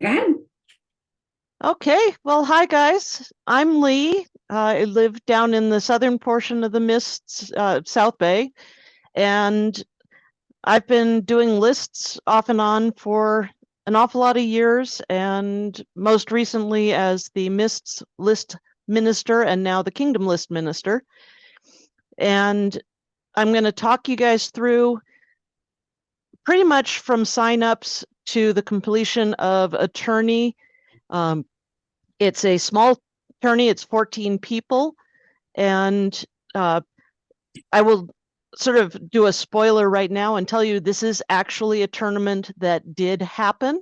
Good. Okay, well, hi guys. I'm Lee. I live down in the southern portion of the Mists, South Bay, and I've been doing lists off and on for an awful lot of years, and most recently as the Mists List Minister and now the Kingdom List Minister. And I'm going to talk you guys through pretty much from signups to the completion of attorney. Um, It's a small tourney, it's 14 people, and uh, I will sort of do a spoiler right now and tell you this is actually a tournament that did happen.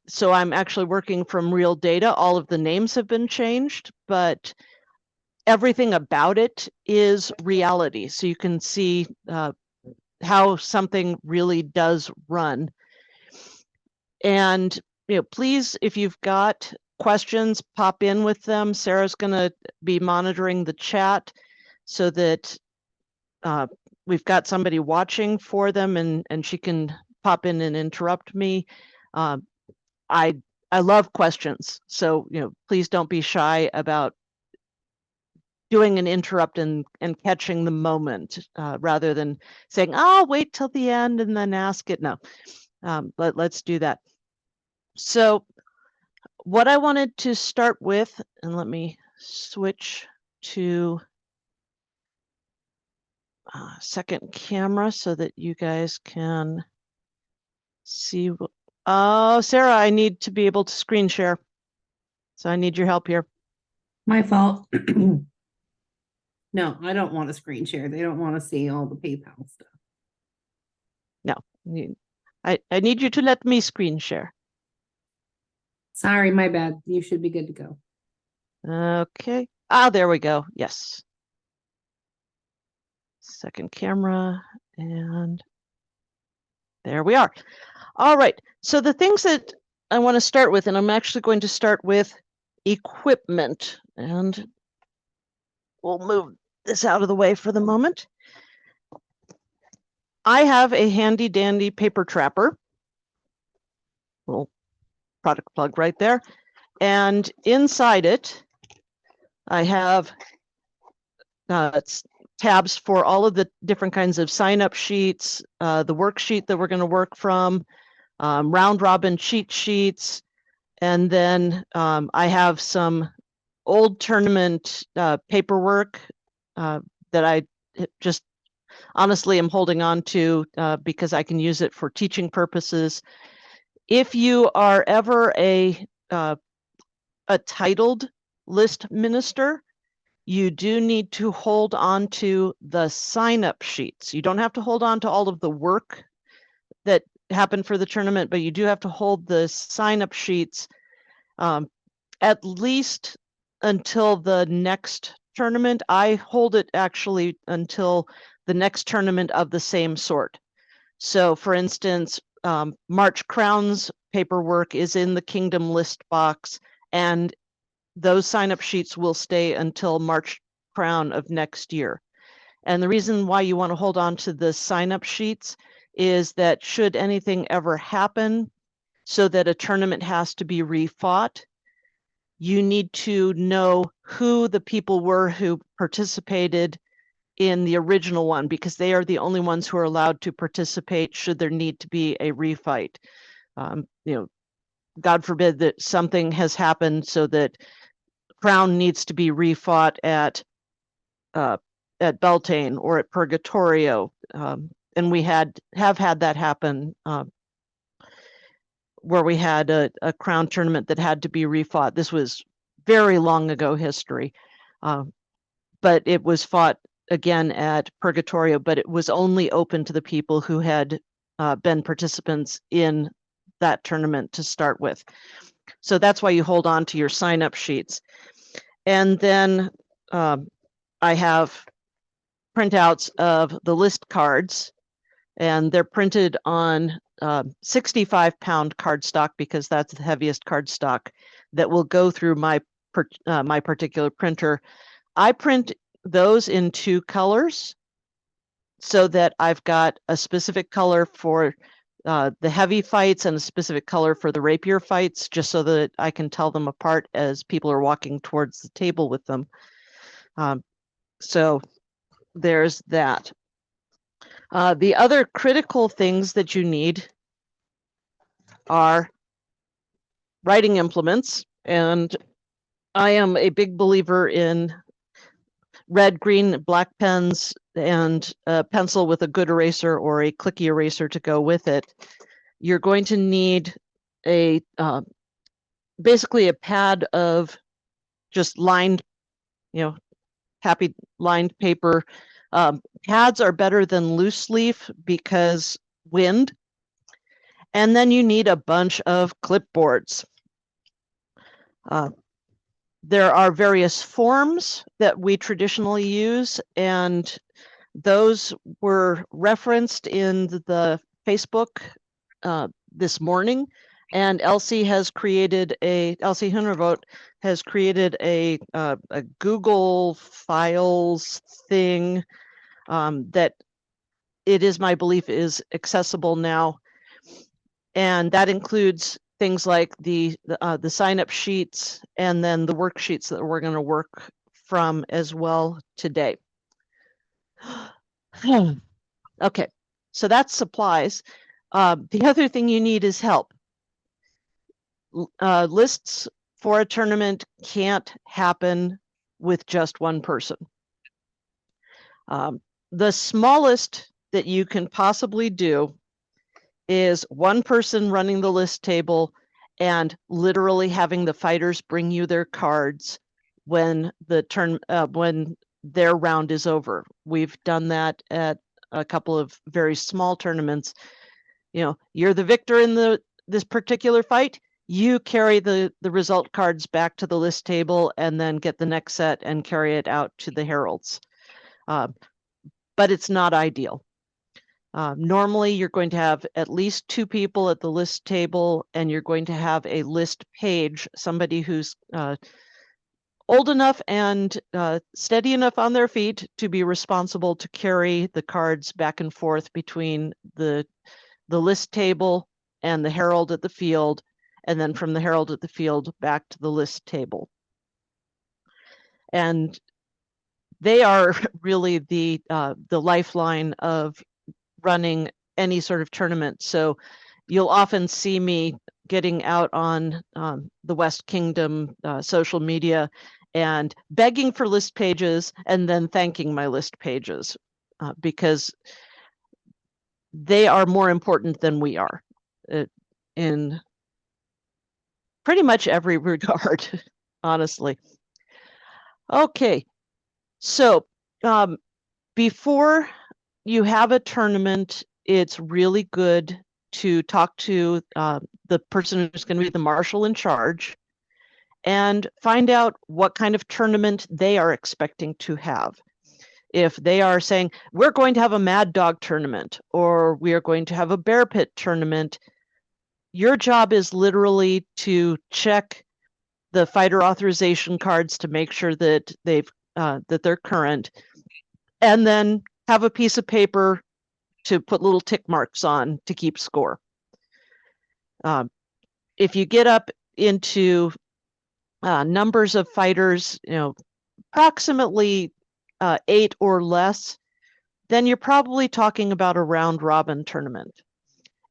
So I'm actually working from real data. All of the names have been changed, but everything about it is reality. So you can see how something really does run. And please, if you've got questions, pop in with them. Sarah's going to be monitoring the chat so that we've got somebody watching for them, and she can pop in and interrupt me. Uh, I I love questions, so please don't be shy about doing an interrupt and catching the moment rather than saying, "Oh, wait till the end and then ask it." No, let's do that. So what I wanted to start with, and let me switch to second camera so that you guys can see. Oh, Sarah, I need to be able to screen share. So I need your help here. My fault. No, I don't want to screen share. They don't want to see all the PayPal stuff. No, I need you to let me screen share. Sorry, my bad. You should be good to go. Okay. Ah, there we go. Yes. Second camera, and there we are. All right. So the things that I want to start with, and I'm actually going to start with equipment, and we'll move this out of the way for the moment. I have a handy dandy paper trapper. Little product plug right there. And inside it, I have tabs for all of the different kinds of sign-up sheets, the worksheet that we're going to work from, round robin cheat sheets, and then I have some old tournament paperwork that I just honestly am holding on to because I can use it for teaching purposes. If you are ever a titled list minister, you do need to hold on to the sign-up sheets. You don't have to hold on to all of the work that happened for the tournament, but you do have to hold the sign-up sheets at least until the next tournament. I hold it actually until the next tournament of the same sort. So for instance, March Crowns paperwork is in the Kingdom list box, and those sign-up sheets will stay until March Crown of next year. And the reason why you want to hold on to the sign-up sheets is that should anything ever happen so that a tournament has to be refought, you need to know who the people were who participated in the original one, because they are the only ones who are allowed to participate should there need to be a refight. God forbid that something has happened so that Crown needs to be refought at Beltane or at Purgatorio, and we have had that happen where we had a Crown tournament that had to be refought. This was very long ago history, but it was fought again at Purgatorio, but it was only open to the people who had been participants in that tournament to start with. So that's why you hold on to your sign-up sheets. And then I have printouts of the list cards, and they're printed on 65-pound cardstock because that's the heaviest cardstock that will go through my particular printer. I print those in 2 colors so that I've got a specific color for the heavy fights and a specific color for the rapier fights, just so that I can tell them apart as people are walking towards the table with them. So there's that. The other critical things that you need are writing implements, and I am a big believer in red, green, black pens and a pencil with a good eraser or a clicky eraser to go with it. You're going to need a basically a pad of just lined, happy lined paper. Pads are better than loose leaf because wind. And then you need a bunch of clipboards. There are various forms that we traditionally use, and those were referenced in the Facebook this morning. And Elsie Huntervote has created a Google Files thing that it is my belief is accessible now. And that includes things like the sign-up sheets and then the worksheets that we're going to work from as well today. Okay, so that's supplies. The other thing you need is help. Lists for a tournament can't happen with just one person. The smallest that you can possibly do is one person running the list table and literally having the fighters bring you their cards when when their round is over. We've done that at a couple of very small tournaments. You're the victor in this particular fight. You carry the result cards back to the list table and then get the next set and carry it out to the heralds. But it's not ideal. Normally, you're going to have at least 2 people at the list table, and you're going to have a list page, somebody who's old enough and steady enough on their feet to be responsible to carry the cards back and forth between the list table and the herald at the field, and then from the herald at the field back to the list table. And they are really the lifeline of running any sort of tournament. So you'll often see me getting out on the West Kingdom social media and begging for list pages and then thanking my list pages because they are more important than we are in pretty much every regard, honestly. Okay, so before you have a tournament, it's really good to talk to the person who's going to be the marshal in charge and find out what kind of tournament they are expecting to have. If they are saying, we're going to have a mad dog tournament, or we are going to have a bear pit tournament, your job is literally to check the fighter authorization cards to make sure that they're current, and then have a piece of paper to put little tick marks on to keep score. If you get up into numbers of fighters, approximately 8 or less, then you're probably talking about a round robin tournament.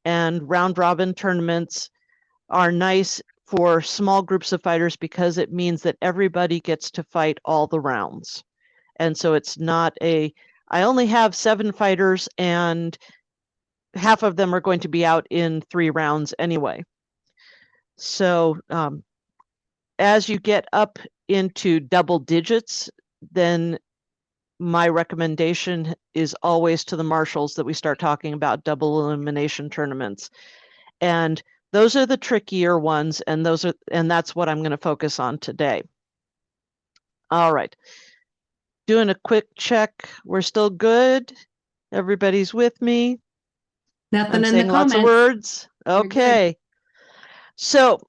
And round robin tournaments are nice for small groups of fighters because it means that everybody gets to fight all the rounds. And so it's not I only have 7 fighters and half of them are going to be out in 3 rounds anyway. So as you get up into double digits, then my recommendation is always to the marshals that we start talking about double elimination tournaments. And those are the trickier ones, and that's what I'm going to focus on today. All right. Doing a quick check. We're still good. Everybody's with me. Nothing I'm in the saying lots of comments. words. Okay. So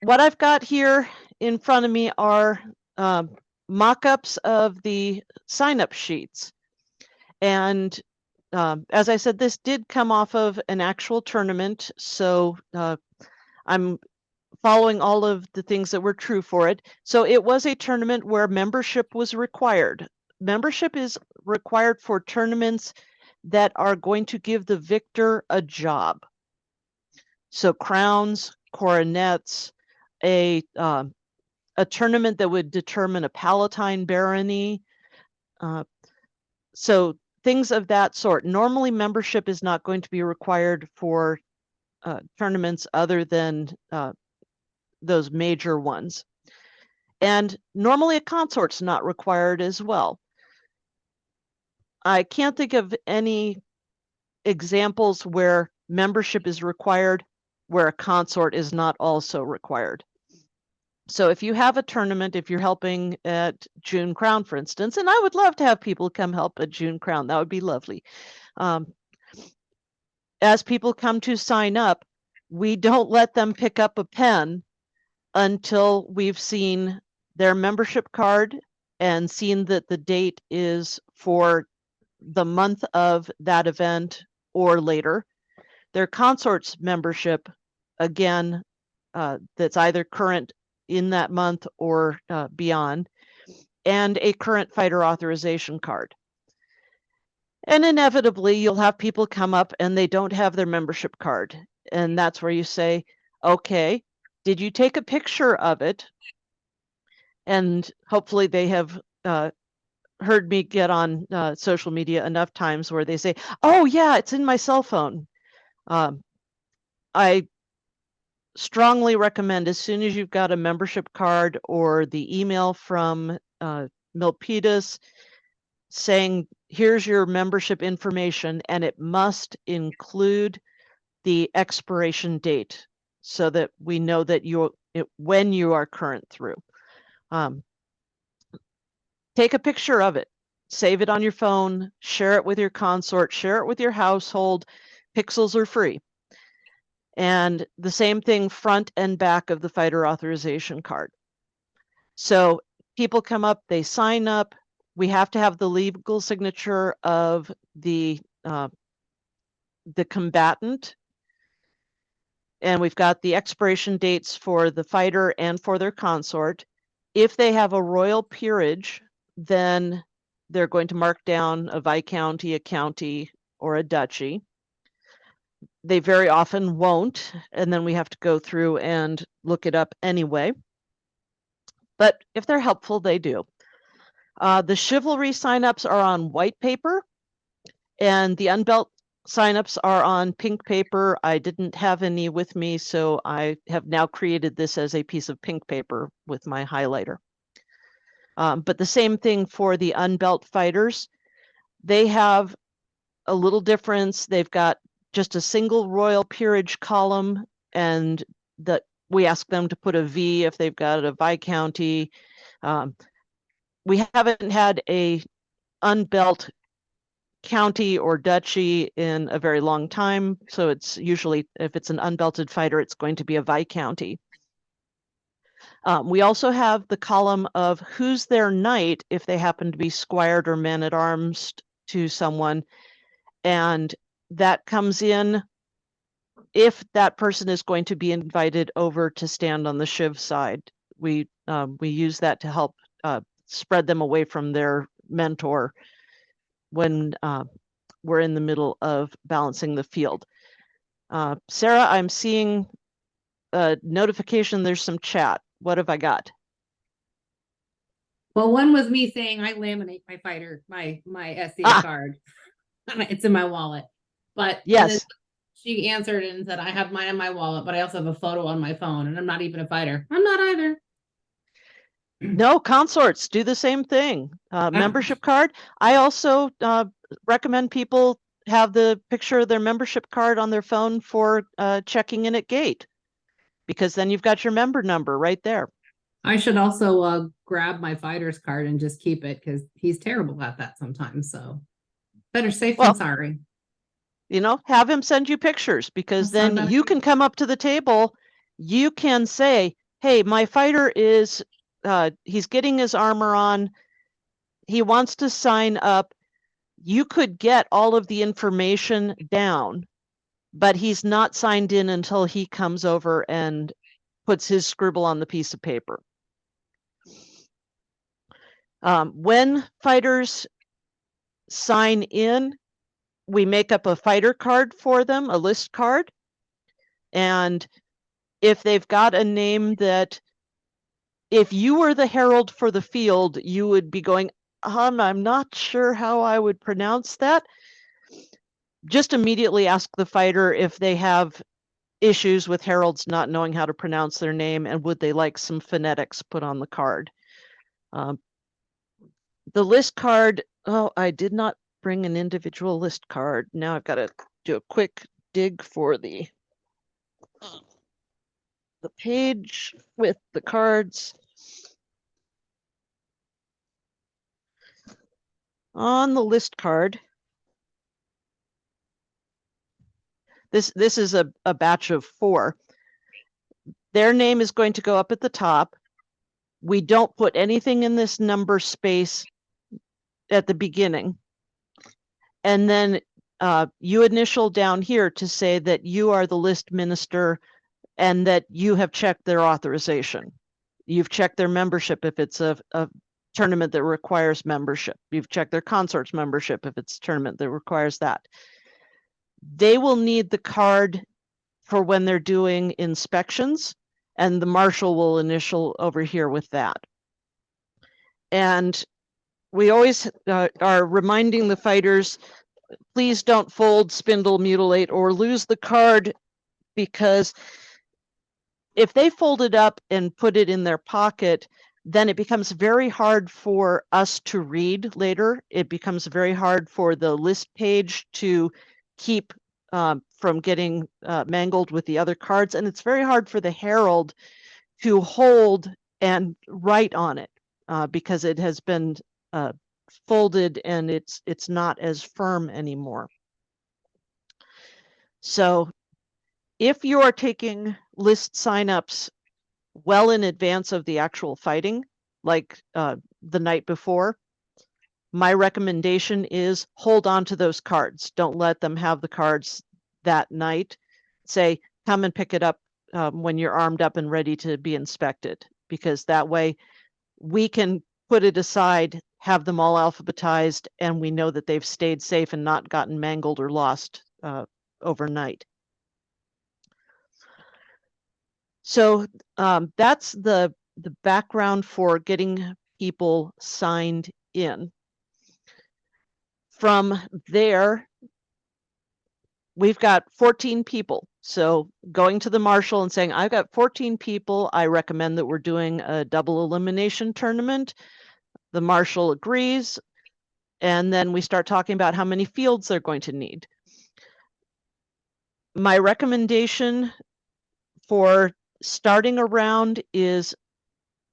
what I've got here in front of me are mock-ups of the sign-up sheets. And as I said, this did come off of an actual tournament, so I'm following all of the things that were true for it. So it was a tournament where membership was required. Membership is required for tournaments that are going to give the victor a job. So crowns, coronets, a tournament that would determine a palatine barony. So things of that sort. Normally, membership is not going to be required for tournaments other than those major ones. And normally a consort's not required as well. I can't think of any examples where membership is required where a consort is not also required. So if you have a tournament, if you're helping at June Crown, for instance, and I would love to have people come help at June Crown, that would be lovely. As people come to sign up, we don't let them pick up a pen until we've seen their membership card and seen that the date is for the month of that event or later. Their consort's membership, again, that's either current in that month or beyond, and a current fighter authorization card. And inevitably, you'll have people come up and they don't have their membership card. And that's where you say, okay, did you take a picture of it? And hopefully they have heard me get on social media enough times where they say, oh yeah, it's in my cell phone. I strongly recommend, as soon as you've got a membership card or the email from Milpitas saying, here's your membership information, and it must include the expiration date so that we know that when you are current through. Take a picture of it, save it on your phone, share it with your consort, share it with your household. Pixels are free. And the same thing front and back of the fighter authorization card. So people come up, they sign up. We have to have the legal signature of the combatant. And we've got the expiration dates for the fighter and for their consort. If they have a royal peerage, then they're going to mark down a viscounty, a county, or a duchy. They very often won't, and then we have to go through and look it up anyway. But if they're helpful, they do. The chivalry signups are on white paper, and the unbelt signups are on pink paper. I didn't have any with me, so I have now created this as a piece of pink paper with my highlighter. But the same thing for the unbelt fighters. They have a little difference. They've got just a single royal peerage column, and that we ask them to put a V if they've got a viscounty. We haven't had a unbelt county or duchy in a very long time, so it's usually, if it's an unbelted fighter, it's going to be a viscounty. We also have the column of who's their knight if they happen to be squired or man-at-arms to someone, and that comes in if that person is going to be invited over to stand on the Shiv side. We use that to help spread them away from their mentor when we're in the middle of balancing the field. Sarah, I'm seeing a notification. There's some chat. What have I got? Well, one was me saying I laminate my fighter, my SCA card. It's in my wallet. But and then Yes. she answered and said, I have mine in my wallet, but I also have a photo on my phone, and I'm not even a fighter. I'm not either. No, consorts do the same thing. Membership card. I also recommend people have the picture of their membership card on their phone for checking in at gate, because then you've got your member number right there. I should also grab my fighter's card and just keep it, because he's terrible at that sometimes. So better safe than sorry. You know, have him send you pictures, because then you can come up to the table. You can say, hey, my fighter is, he's getting his armor on. He wants to sign up. you could get all of the information down, but he's not signed in until he comes over and puts his scribble on the piece of paper. When fighters sign in, we make up a fighter card for them, a list card. And if they've got a name that, if you were the herald for the field, you would be going, I'm not sure how I would pronounce that. Just immediately ask the fighter if they have issues with heralds not knowing how to pronounce their name, and would they like some phonetics put on the card. The list card, oh, I did not bring an individual list card. Now I've got to do a quick dig for the page with the cards. On the list card, this is a batch of 4. Their name is going to go up at the top. We don't put anything in this number space at the beginning. And then you initial down here to say that you are the list minister and that you have checked their authorization. You've checked their membership if it's a tournament that requires membership. You've checked their consort's membership if it's a tournament that requires that. They will need the card for when they're doing inspections, and the marshal will initial over here with that. And we always are reminding the fighters, please don't fold, spindle, mutilate, or lose the card, because if they fold it up and put it in their pocket, then it becomes very hard for us to read later. It becomes very hard for the list page to keep from getting mangled with the other cards. And it's very hard for the herald to hold and write on it because it has been folded and it's not as firm anymore. So if you are taking list signups well in advance of the actual fighting, like the night before, my recommendation is hold on to those cards. Don't let them have the cards that night. Say, come and pick it up when you're armed up and ready to be inspected, because that way we can put it aside, have them all alphabetized, and we know that they've stayed safe and not gotten mangled or lost overnight. So that's the background for getting people signed in. From there, we've got 14 people. So going to the marshal and saying, I've got 14 people. I recommend that we're doing a double elimination tournament. The marshal agrees. And then we start talking about how many fields they're going to need. My recommendation for starting a round is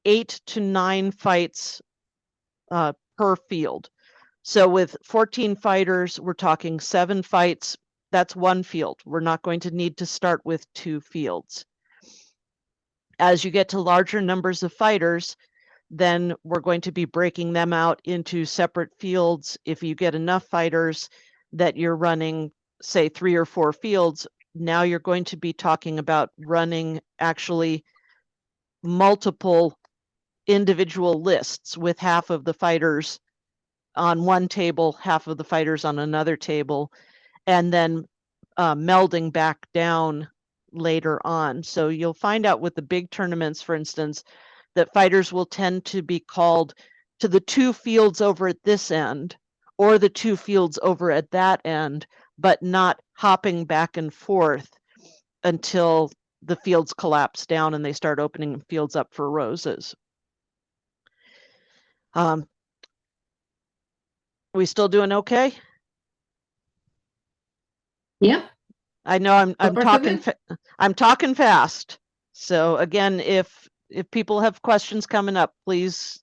8 to 9 fights per field. So with 14 fighters, we're talking 7 fights. That's 1 field. We're not going to need to start with 2 fields. As you get to larger numbers of fighters, then we're going to be breaking them out into separate fields. If you get enough fighters that you're running, say 3 or 4 fields, now you're going to be talking about running actually multiple individual lists with half of the fighters on one table, half of the fighters on another table, and then melding back down later on. So you'll find out with the big tournaments, for instance, that fighters will tend to be called to the 2 fields over at this end or the 2 fields over at that end, but not hopping back and forth until the fields collapse down and they start opening fields up for roses. We still doing okay? Yeah. I know I'm talking fast. So again, if people have questions coming up, please,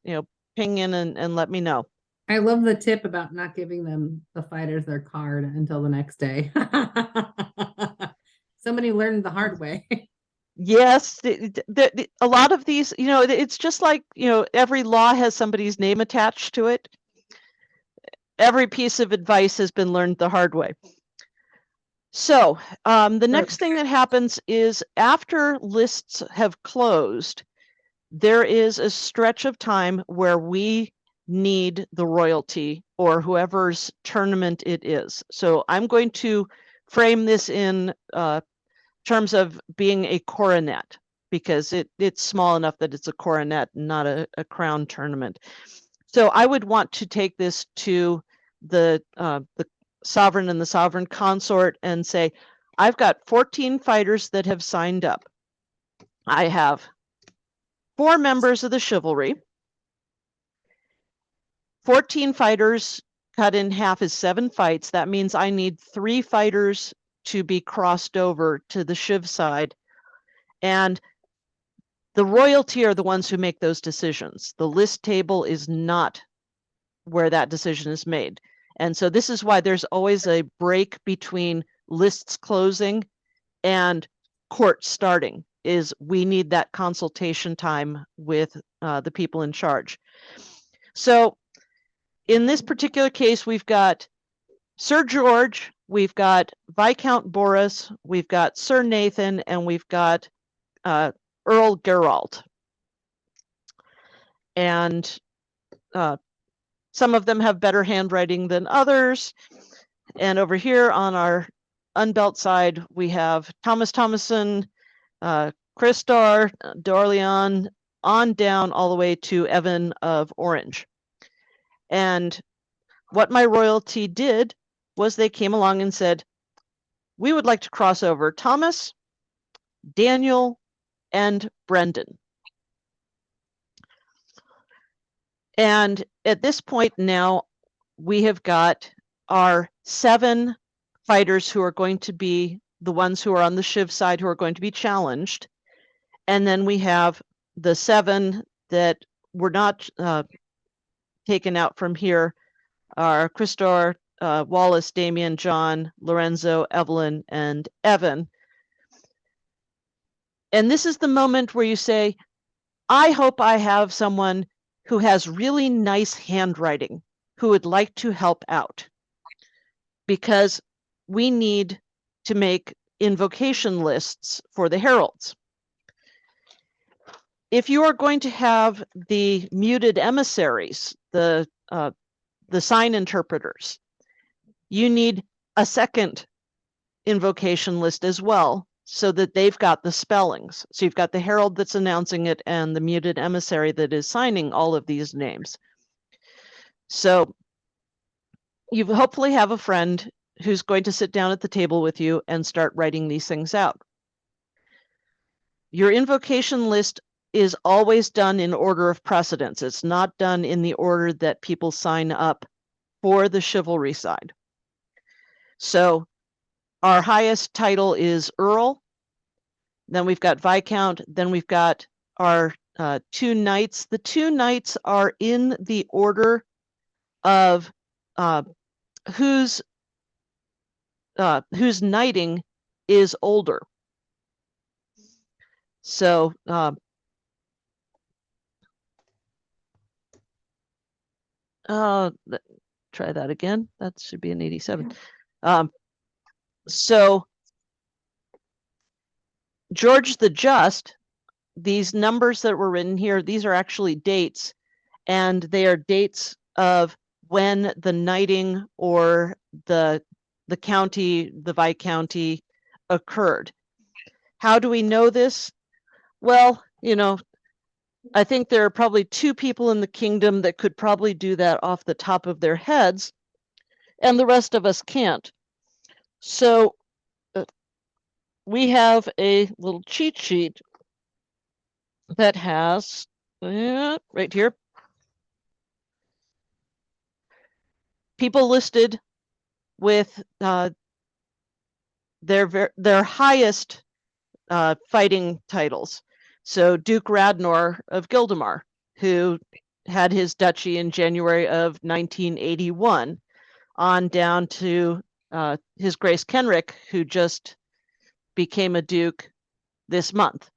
ping in and let me know. I love the tip about not giving them the fighters their card until the next day. Somebody learned the hard way. Yes, a lot of these, it's just like, every law has somebody's name attached to it. every piece of advice has been learned the hard way. So the next thing that happens is after lists have closed, there is a stretch of time where we need the royalty or whoever's tournament it is. So I'm going to frame this in terms of being a coronet, because it's small enough that it's a coronet, not a crown tournament. So I would want to take this to the sovereign and the sovereign consort and say, I've got 14 fighters that have signed up. I have 4 members of the chivalry. 14 fighters cut in half is 7 fights. That means I need 3 fighters to be crossed over to the Shiv side. And the royalty are the ones who make those decisions. The list table is not where that decision is made. And so this is why there's always a break between lists closing and court starting, is we need that consultation time with the people in charge. So in this particular case, we've got Sir George, we've got Viscount Boris, we've got Sir Nathan, and we've got Earl Geralt. And some of them have better handwriting than others. And over here on our unbelt side, we have Thomas Thomason, Christar, d'Orleans, on down all the way to Evan of Orange. And what my royalty did was they came along and said, we would like to cross over Thomas, Daniel, and Brendan. And at this point now, we have got our 7 fighters who are going to be the ones who are on the Shiv side who are going to be challenged. And then we have the 7 that were not taken out from here are Christor, Wallace, Damien, John, Lorenzo, Evelyn, and Evan. And this is the moment where you say, I hope I have someone who has really nice handwriting who would like to help out, because we need to make invocation lists for the heralds. If you are going to have the muted emissaries, the sign interpreters, you need a second invocation list as well, so that they've got the spellings. So you've got the herald that's announcing it and the muted emissary that is signing all of these names. So you hopefully have a friend who's going to sit down at the table with you and start writing these things out. Your invocation list is always done in order of precedence. It's not done in the order that people sign up for the chivalry side. So our highest title is Earl. Then we've got Viscount. Then we've got our 2 knights. The 2 knights are in the order of whose knighting is older. So try that again. That should be an 87. So George the Just, these numbers that were written here, these are actually dates, and they are dates of when the knighting or the county, the viscounty occurred. How do we know this? Well, you know, I think there are probably 2 people in the kingdom that could probably do that off the top of their heads, and the rest of us can't. So we have a little cheat sheet that has right here people listed with their highest fighting titles. So Duke Radnor of Gildemar, who had his duchy in January of 1981, on down to His Grace Kenrick, who just became a duke this month.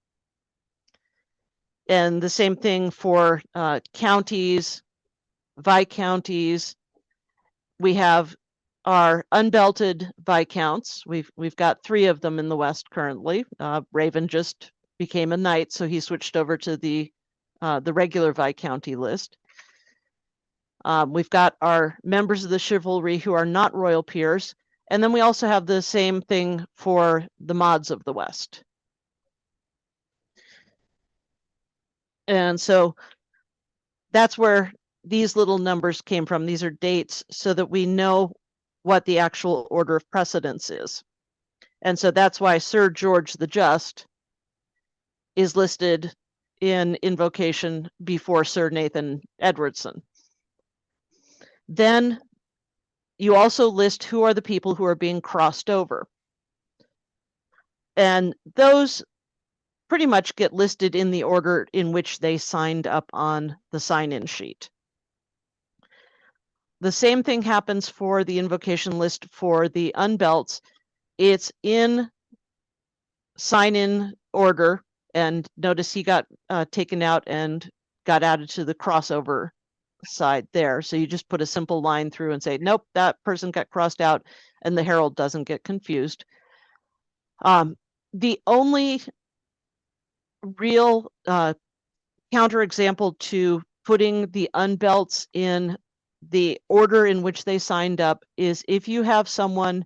And the same thing for counties, viscounties. we have our unbelted viscounts. We've got 3 of them in the West currently. Raven just became a knight, so he switched over to the regular viscounty list. We've got our members of the chivalry who are not royal peers, and then we also have the same thing for the mods of the West. And so that's where these little numbers came from. These are dates so that we know what the actual order of precedence is. And so that's why Sir George the Just is listed in invocation before Sir Nathan Edwardson. Then you also list who are the people who are being crossed over. And those pretty much get listed in the order in which they signed up on the sign-in sheet. The same thing happens for the invocation list for the unbelts. It's in sign-in order, and notice he got taken out and got added to the crossover side there. So you just put a simple line through and say, nope, that person got crossed out, and the herald doesn't get confused. The only real counterexample to putting the unbelts in the order in which they signed up is if you have someone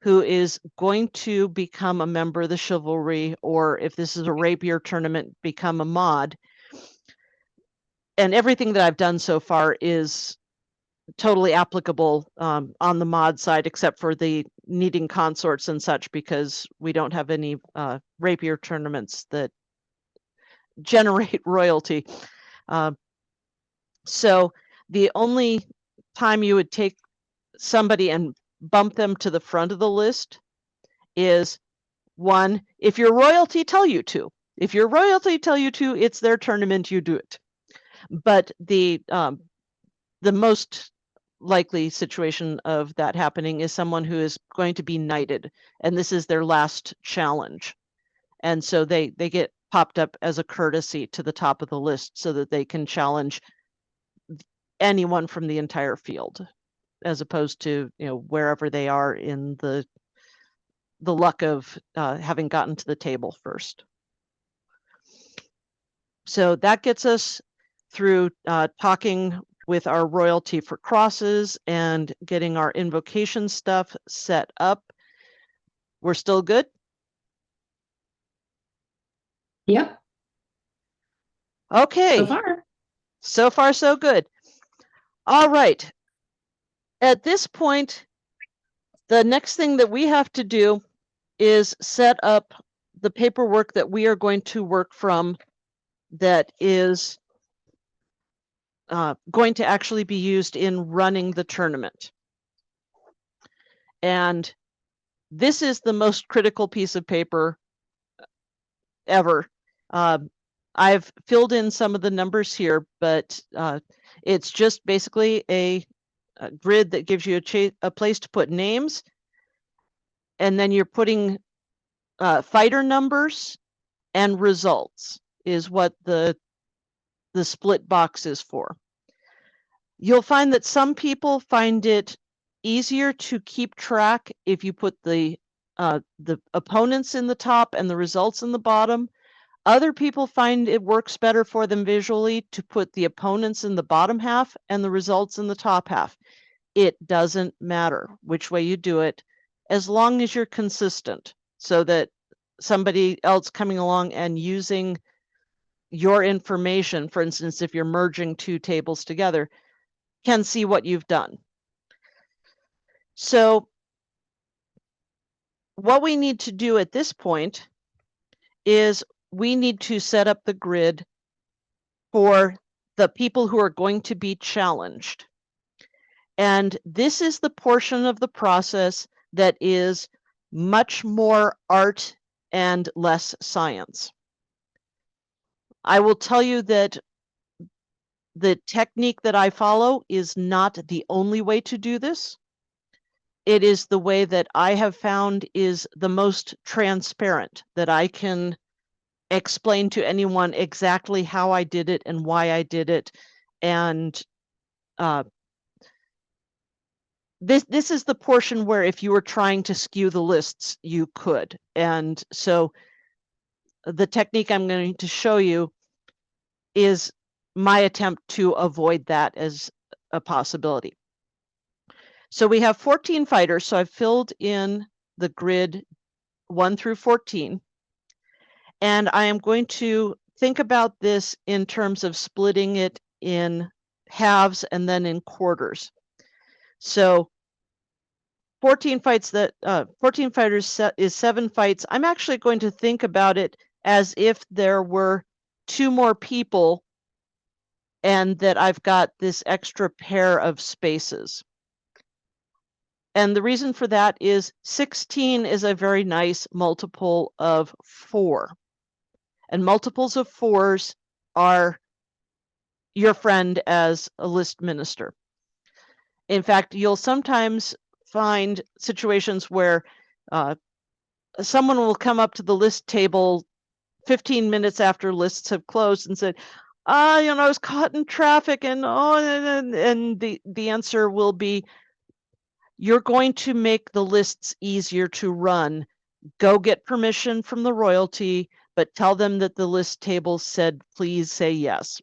who is going to become a member of the chivalry, or if this is a rapier tournament, become a mod. And everything that I've done so far is totally applicable on the mod side, except for the needing consorts and such, because we don't have any rapier tournaments that generate royalty. So the only time you would take somebody and bump them to the front of the list is, one, if your royalty tell you to. If your royalty tell you to, it's their tournament, you do it. But the most likely situation of that happening is someone who is going to be knighted, and this is their last challenge. And so they get popped up as a courtesy to the top of the list so that they can challenge anyone from the entire field, as opposed to, you know, wherever they are in the luck of having gotten to the table first. So that gets us through talking with our royalty for crosses and getting our invocation stuff set up. We're still good? Yep. Okay. So far. So far, so good. All right. At this point, the next thing that we have to do is set up the paperwork that we are going to work from that is going to actually be used in running the tournament. And this is the most critical piece of paper ever. I've filled in some of the numbers here, but it's just basically a grid that gives you a place to put names, and then you're putting fighter numbers and results is what the split box is for. You'll find that some people find it easier to keep track if you put the opponents in the top and the results in the bottom. Other people find it works better for them visually to put the opponents in the bottom half and the results in the top half. It doesn't matter which way you do it, as long as you're consistent, so that somebody else coming along and using your information, for instance, if you're merging 2 tables together, can see what you've done. So what we need to do at this point is we need to set up the grid for the people who are going to be challenged. And this is the portion of the process that is much more art and less science. I will tell you that the technique that I follow is not the only way to do this. It is the way that I have found is the most transparent, that I can explain to anyone exactly how I did it and why I did it. And this is the portion where if you were trying to skew the lists, you could. And so the technique I'm going to show you is my attempt to avoid that as a possibility. So we have 14 fighters. So I've filled in the grid 1 through 14. And I am going to think about this in terms of splitting it in halves and then in quarters. So 14 fighters is 7 fights. I'm actually going to think about it as if there were 2 more people and that I've got this extra pair of spaces. And the reason for that is 16 is a very nice multiple of 4. And multiples of 4s are your friend as a list minister. In fact, you'll sometimes find situations where someone will come up to the list table 15 minutes after lists have closed and said, I was caught in traffic, and the answer will be, you're going to make the lists easier to run. Go get permission from the royalty, but tell them that the list table said, please say yes.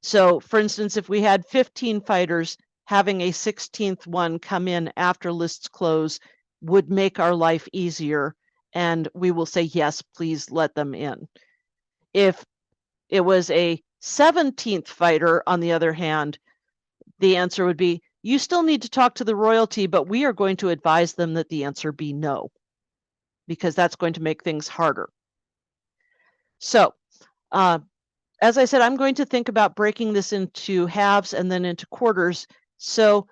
So for instance, if we had 15 fighters, having a 16th one come in after lists close would make our life easier, and we will say, yes, please let them in. If it was a 17th fighter, on the other hand, the answer would be, you still need to talk to the royalty, but we are going to advise them that the answer be no, because that's going to make things harder. So, as I said, I'm going to think about breaking this into halves and then into quarters. So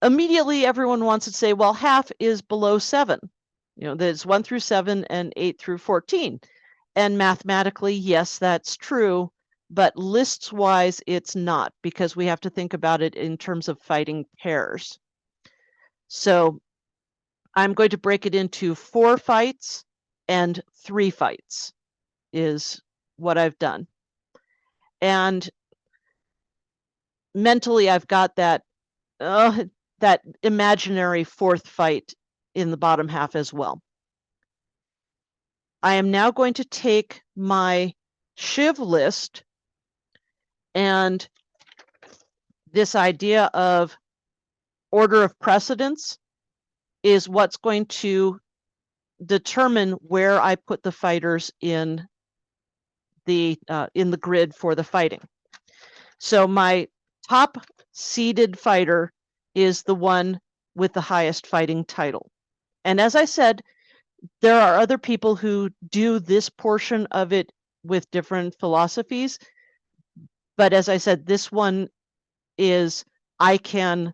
immediately everyone wants to say, well, half is below 7. There's 1 through 7 and 8 through 14. And mathematically, yes, that's true. But lists wise, it's not, because we have to think about it in terms of fighting pairs. So I'm going to break it into 4 fights and 3 fights is what I've done. And mentally, I've got that imaginary 4th fight in the bottom half as well. I am now going to take my Shiv list, and this idea of order of precedence is what's going to determine where I put the fighters in the grid for the fighting. So my top seeded fighter is the one with the highest fighting title. And as I said, there are other people who do this portion of it with different philosophies. But as I said, this one is, I can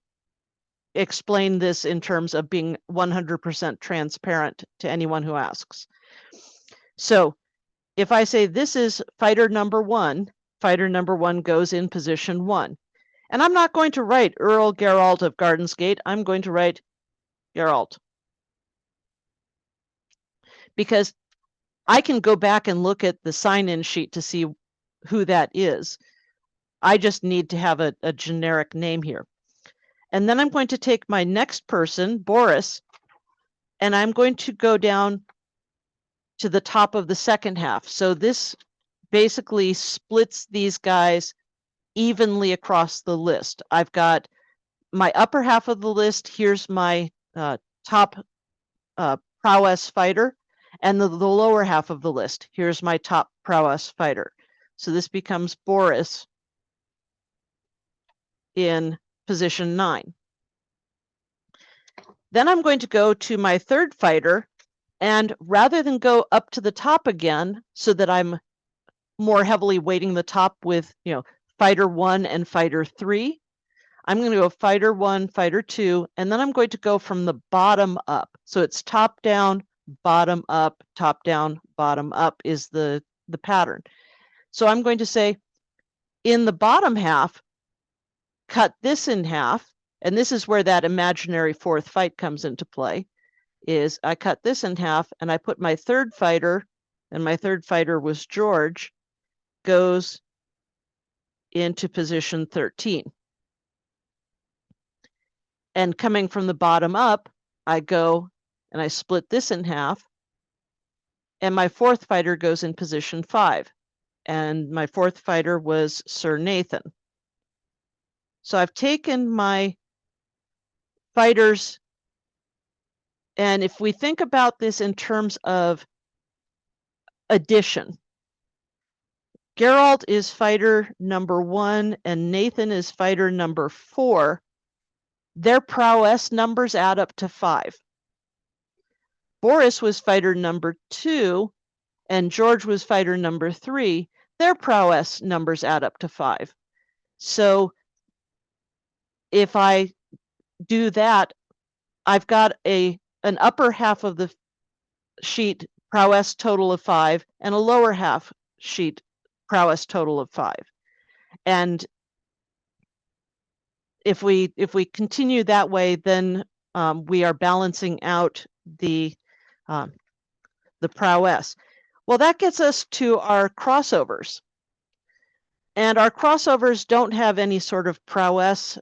explain this in terms of being 100% transparent to anyone who asks. So if I say this is fighter number 1, fighter number 1 goes in position 1. And I'm not going to write Earl Geralt of Gardensgate. I'm going to write Geralt, because I can go back and look at the sign-in sheet to see who that is. I just need to have a generic name here. And then I'm going to take my next person, Boris, and I'm going to go down to the top of the second half. So this basically splits these guys evenly across the list. I've got my upper half of the list. Here's my top prowess fighter, and the lower half of the list. Here's my top prowess fighter. So this becomes Boris in position 9. Then I'm going to go to my third fighter, and rather than go up to the top again, so that I'm more heavily weighting the top with, fighter 1 and fighter 3, I'm going to go fighter 1, fighter 2, and then I'm going to go from the bottom up. So it's top down, bottom up, top down, bottom up is the pattern. So I'm going to say, in the bottom half, cut this in half, and this is where that imaginary 4th fight comes into play, is I cut this in half, and I put my third fighter, and my third fighter was George, goes into position 13. And coming from the bottom up, I go and I split this in half. And my fourth fighter goes in position 5. And my fourth fighter was Sir Nathan. So I've taken my fighters, and if we think about this in terms of addition, Geralt is fighter number 1 and Nathan is fighter number 4. Their prowess numbers add up to 5. Boris was fighter number 2 and George was fighter number 3. Their prowess numbers add up to 5. So if I do that, I've got an upper half of the sheet prowess total of 5 and a lower half sheet prowess total of 5. And if we continue that way, then we are balancing out the prowess. Well, that gets us to our crossovers. And our crossovers don't have any sort of prowess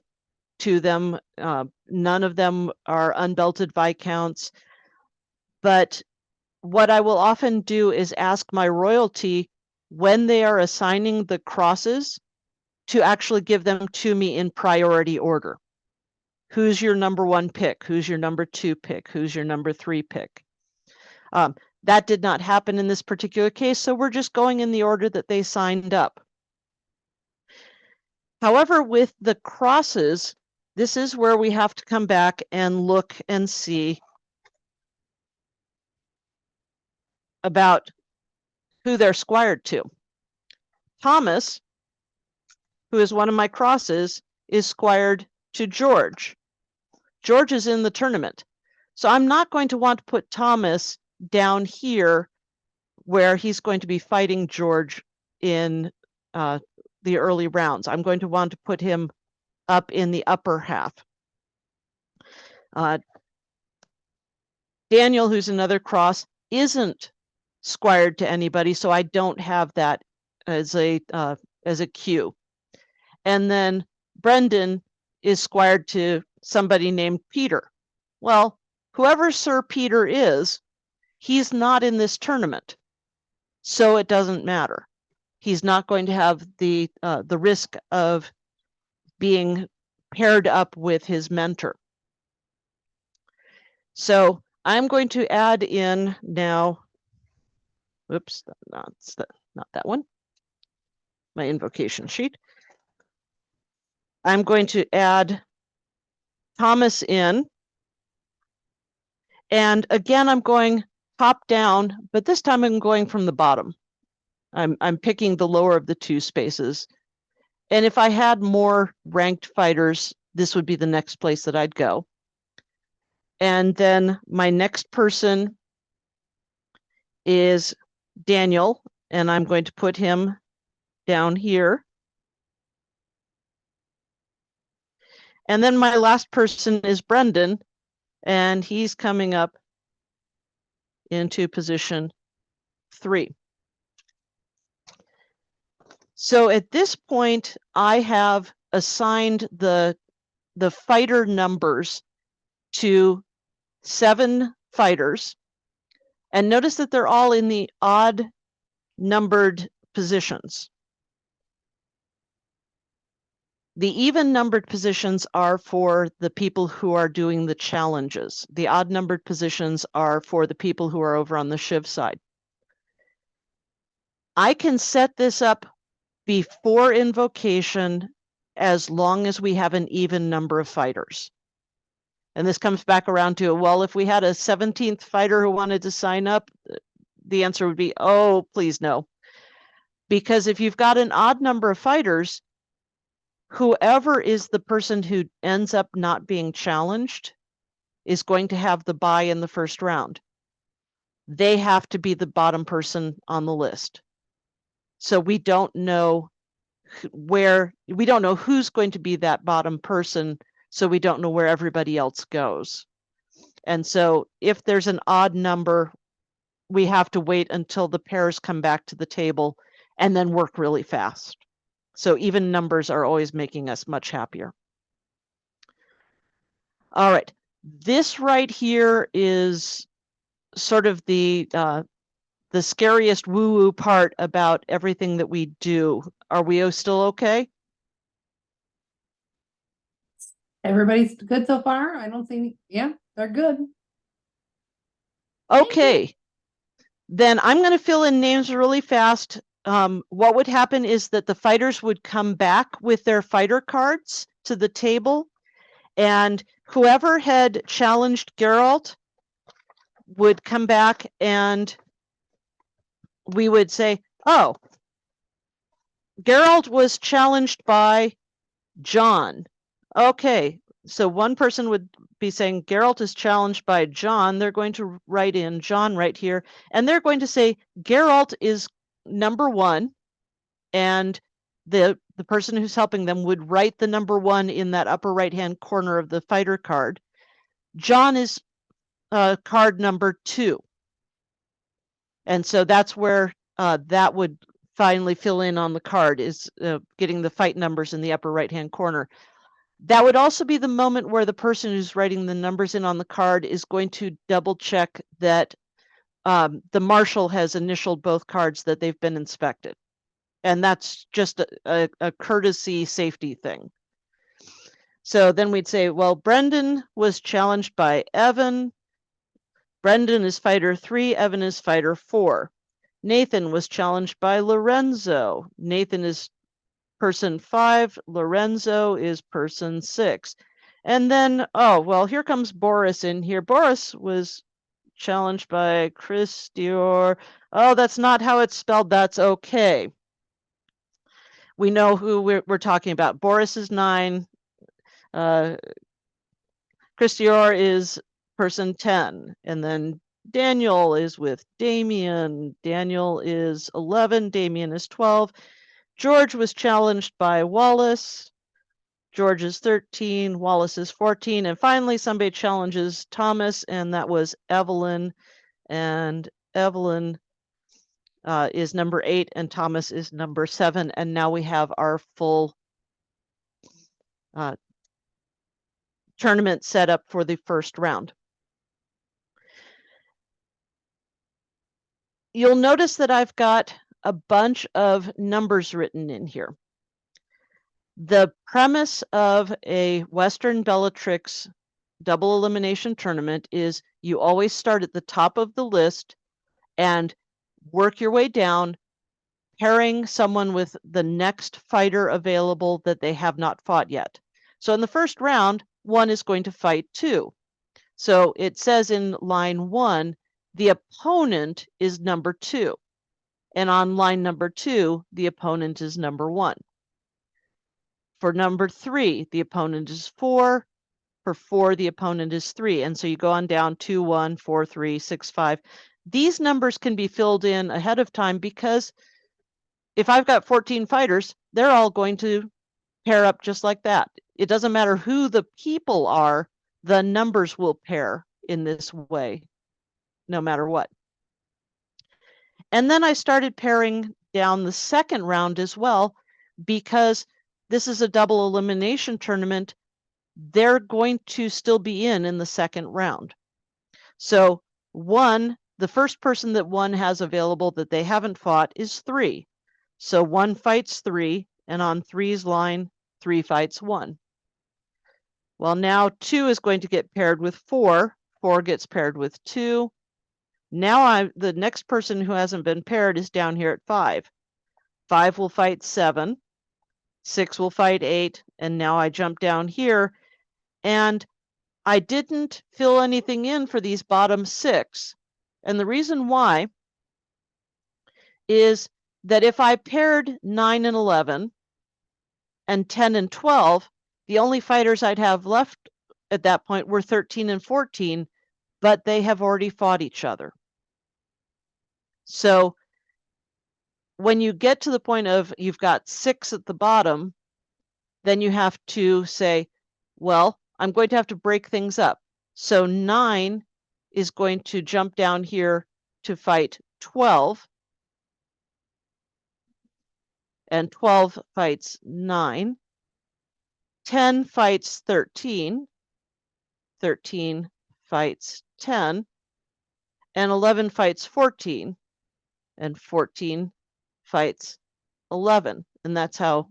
to them. None of them are unbelted viscounts. But what I will often do is ask my royalty when they are assigning the crosses to actually give them to me in priority order. Who's your number 1 pick? Who's your number 2 pick? Who's your number 3 pick? That did not happen in this particular case, so we're just going in the order that they signed up. However, with the crosses, this is where we have to come back and look and see about who they're squired to. Thomas, who is one of my crosses, is squired to George. George is in the tournament. So I'm not going to want to put Thomas down here where he's going to be fighting George in the early rounds. I'm going to want to put him up in the upper half. Daniel, who's another cross, isn't squired to anybody, so I don't have that as a cue. And then Brendan is squired to somebody named Peter. Well, whoever Sir Peter is, he's not in this tournament, so it doesn't matter. He's not going to have the risk of being paired up with his mentor. So I'm going to add in now. Oops, not that one. My invocation sheet. I'm going to add Thomas in. And again, I'm going top down, but this time I'm going from the bottom. I'm picking the lower of the 2 spaces. And if I had more ranked fighters, this would be the next place that I'd go. And then my next person is Daniel, and I'm going to put him down here. And then my last person is Brendan, and he's coming up into position 3. So at this point, I have assigned the fighter numbers to 7 fighters. And notice that they're all in the odd numbered positions. The even numbered positions are for the people who are doing the challenges. The odd numbered positions are for the people who are over on the Shiv side. I can set this up before invocation as long as we have an even number of fighters. And this comes back around to, well, if we had a 17th fighter who wanted to sign up, the answer would be, oh, please no. Because if you've got an odd number of fighters, whoever is the person who ends up not being challenged is going to have the bye in the first round. They have to be the bottom person on the list. So we don't know who's going to be that bottom person, so we don't know where everybody else goes. And so if there's an odd number, we have to wait until the pairs come back to the table and then work really fast. So even numbers are always making us much happier. All right. This right here is sort of the scariest woo-woo part about everything that we do. Are we still okay? Everybody's good so far? I don't think, yeah, they're good. Okay. Then I'm going to fill in names really fast. What would happen is that the fighters would come back with their fighter cards to the table, and whoever had challenged Geralt would come back and we would say, oh, Geralt was challenged by John. Okay, so one person would be saying Geralt is challenged by John. They're going to write in John right here, and they're going to say Geralt is number 1, and the person who's helping them would write the number 1 in that upper right-hand corner of the fighter card. John is card number 2. And so that's where that would finally fill in on the card, is getting the fight numbers in the upper right-hand corner. That would also be the moment where the person who's writing the numbers in on the card is going to double check that the marshal has initialed both cards, that they've been inspected. And that's just a courtesy safety thing. So then we'd say, well, Brendan was challenged by Evan. Brendan is fighter 3, Evan is fighter 4. Nathan was challenged by Lorenzo. Nathan is person 5, Lorenzo is person 6. And then, oh, well, here comes Boris in here. Boris was challenged by Chris Dior. Oh, that's not how it's spelled. That's okay. We know who we're talking about. Boris is 9. Chris Dior is person 10. And then Daniel is with Damien. Daniel is 11. Damien is 12. George was challenged by Wallace. George is 13. Wallace is 14. And finally, somebody challenges Thomas, and that was Evelyn. And Evelyn is number 8, and Thomas is number 7. And now we have our full tournament set up for the first round. You'll notice that I've got a bunch of numbers written in here. The premise of a Western Bellatrix double elimination tournament is you always start at the top of the list and work your way down, pairing someone with the next fighter available that they have not fought yet. So in the first round, 1 is going to fight 2. So it says in line 1, the opponent is number 2. And on line number 2, the opponent is number 1. For number 3, the opponent is 4. For 4, the opponent is 3. And so you go on down 2, 1, 4, 3, 6, 5. These numbers can be filled in ahead of time because if I've got 14 fighters, they're all going to pair up just like that. It doesn't matter who the people are, the numbers will pair in this way, no matter what. And then I started pairing down the second round as well, because this is a double elimination tournament. They're going to still be in the second round. So 1, the first person that 1 has available that they haven't fought is 3. So 1 fights 3, and on 3's line, 3 fights 1. Well, now 2 is going to get paired with 4. 4 gets paired with 2. Now the next person who hasn't been paired is down here at 5. 5 will fight 7. 6 will fight 8. And now I jump down here, and I didn't fill anything in for these bottom 6. And the reason why is that if I paired 9 and 11 and 10 and 12, the only fighters I'd have left at that point were 13 and 14, but they have already fought each other. So when you get to the point of you've got 6 at the bottom, then you have to say, well, I'm going to have to break things up. So 9 is going to jump down here to fight 12. And 12 fights 9. 10 fights 13. 13 fights 10, and 11 fights 14, and 14 fights 11. And that's how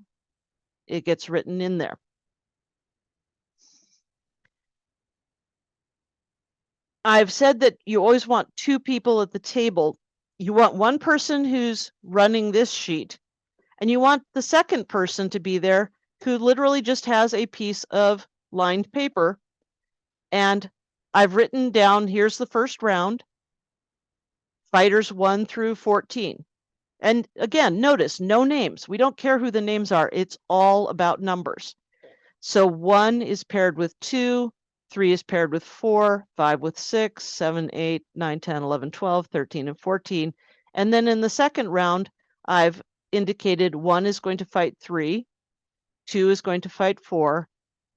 it gets written in there. I've said that you always want two people at the table. You want one person who's running this sheet, and you want the second person to be there who literally just has a piece of lined paper. And I've written down, here's the first round, fighters 1 through 14. And again, notice no names. We don't care who the names are. It's all about numbers. So 1 is paired with 2, 3 is paired with 4, 5 with 6, 7, 8, 9, 10, 11, 12, 13, and 14. And then in the second round, I've indicated 1 is going to fight 3, 2 is going to fight 4,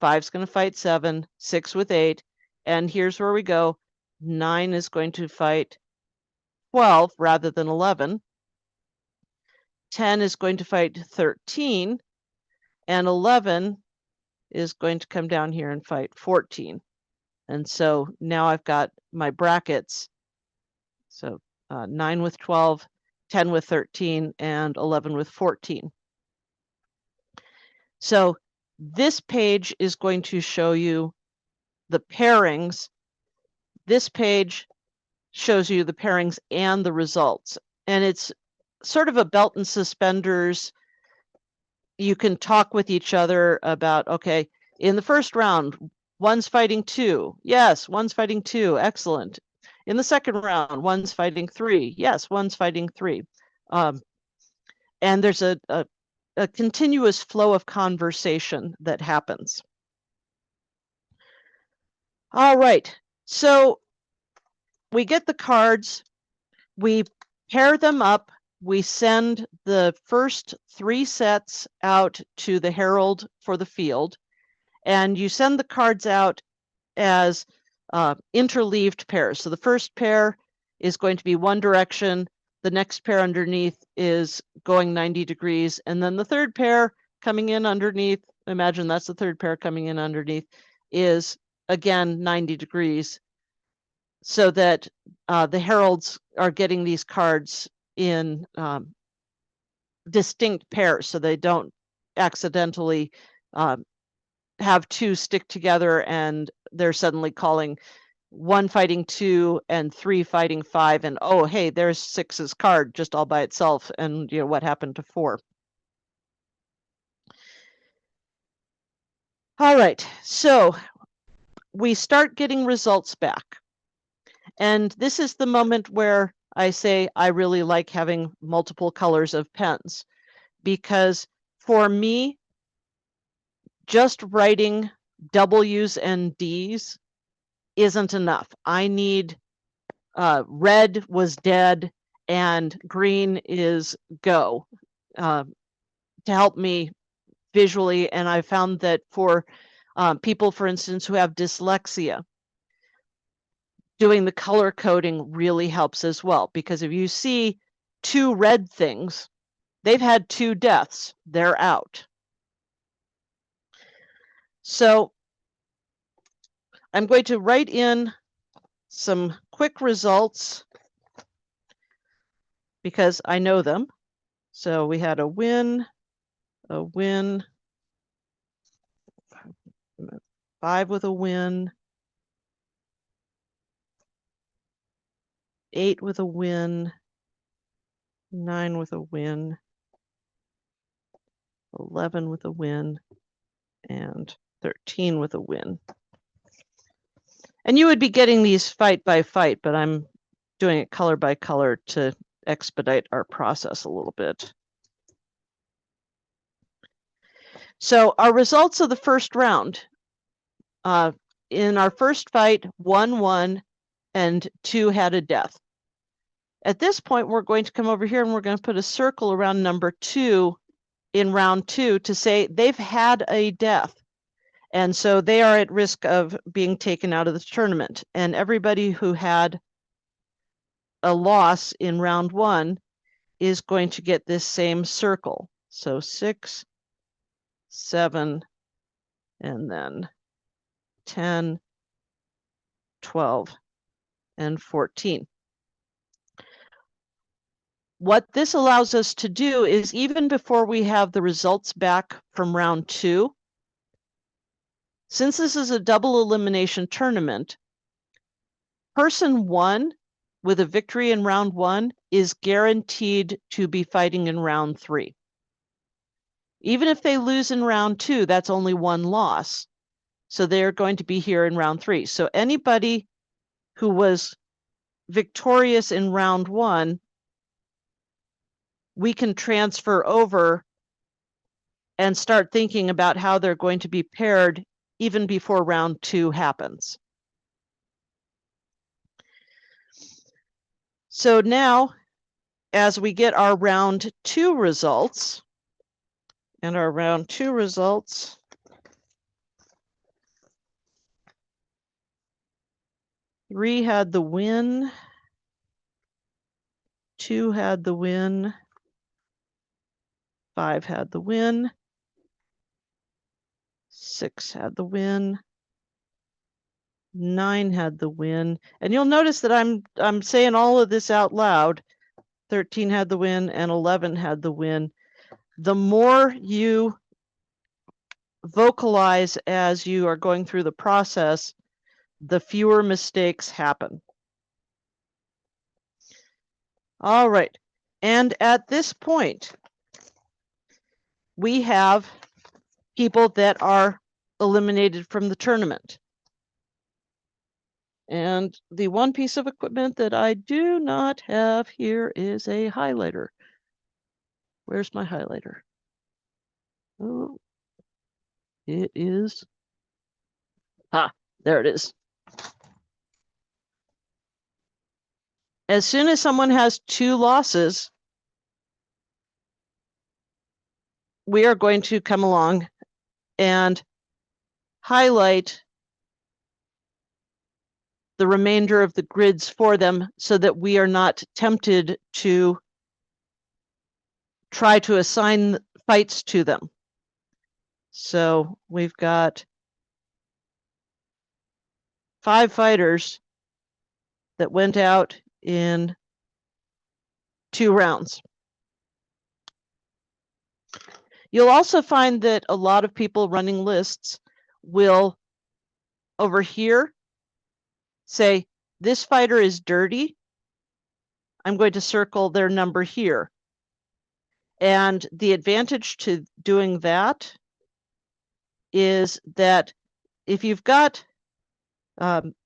5 is going to fight 7, 6 with 8. And here's where we go. 9 is going to fight 12 rather than 11. 10 is going to fight 13, and 11 is going to come down here and fight 14. And so now I've got my brackets. So 9 with 12, 10 with 13, and 11 with 14. So this page is going to show you the pairings. This page shows you the pairings and the results. And it's sort of a belt and suspenders. You can talk with each other about, okay, in the first round, 1's fighting 2. Yes, 1's fighting 2. Excellent. In the second round, 1's fighting 3. Yes, 1's fighting 3. And there's a continuous flow of conversation that happens. All right, so we get the cards, we pair them up, we send the first 3 sets out to the herald for the field, and you send the cards out as interleaved pairs. So the first pair is going to be one direction, the next pair underneath is going 90 degrees, and then the third pair coming in underneath, imagine that's the third pair coming in underneath, is again 90 degrees, so that the heralds are getting these cards in distinct pairs, so they don't accidentally have 2 stick together and they're suddenly calling 1 fighting 2 and 3 fighting 5, and oh hey, there's 6's card just all by itself, and you know what happened to 4. All right, so we start getting results back, and this is the moment where I say I really like having multiple colors of pens, because for me, just writing W's and D's isn't enough. I need red was dead and green is go to help me visually. And I found that for people, for instance, who have dyslexia, doing the color coding really helps as well, because if you see 2 red things, they've had 2 deaths, they're out. So I'm going to write in some quick results because I know them. So we had a win, 5 with a win, 8 with a win, 9 with a win, 11 with a win, and 13 with a win. And you would be getting these fight by fight, but I'm doing it color by color to expedite our process a little bit. So our results of the first round, in our first fight, 1 won and 2 had a death. At this point, we're going to come over here and we're going to put a circle around number 2 in round 2 to say they've had a death. And so they are at risk of being taken out of the tournament. And everybody who had a loss in round 1 is going to get this same circle. So 6, 7, and then 10, 12, and 14. What this allows us to do is, even before we have the results back from round 2, since this is a double elimination tournament, person 1 with a victory in round 1 is guaranteed to be fighting in round 3. Even if they lose in round 2, that's only 1 loss. So they're going to be here in round 3. So anybody who was victorious in round 1, we can transfer over and start thinking about how they're going to be paired even before round 2 happens. So now, as we get our round 2 results, and our round 2 results, three had the win, 2 had the win, 5 had the win, 6 had the win, 9 had the win. And you'll notice that I'm saying all of this out loud. 13 had the win and 11 had the win. The more you vocalize as you are going through the process, the fewer mistakes happen. All right. And at this point, we have people that are eliminated from the tournament. And the one piece of equipment that I do not have here is a highlighter. Where's my highlighter? Oh, it is. Ah, there it is. As soon as someone has 2 losses, we are going to come along and highlight the remainder of the grids for them so that we are not tempted to try to assign fights to them. So we've got 5 fighters that went out in 2 rounds. You'll also find that a lot of people running lists will, over here, say, this fighter is dirty. I'm going to circle their number here. And the advantage to doing that is that if you've got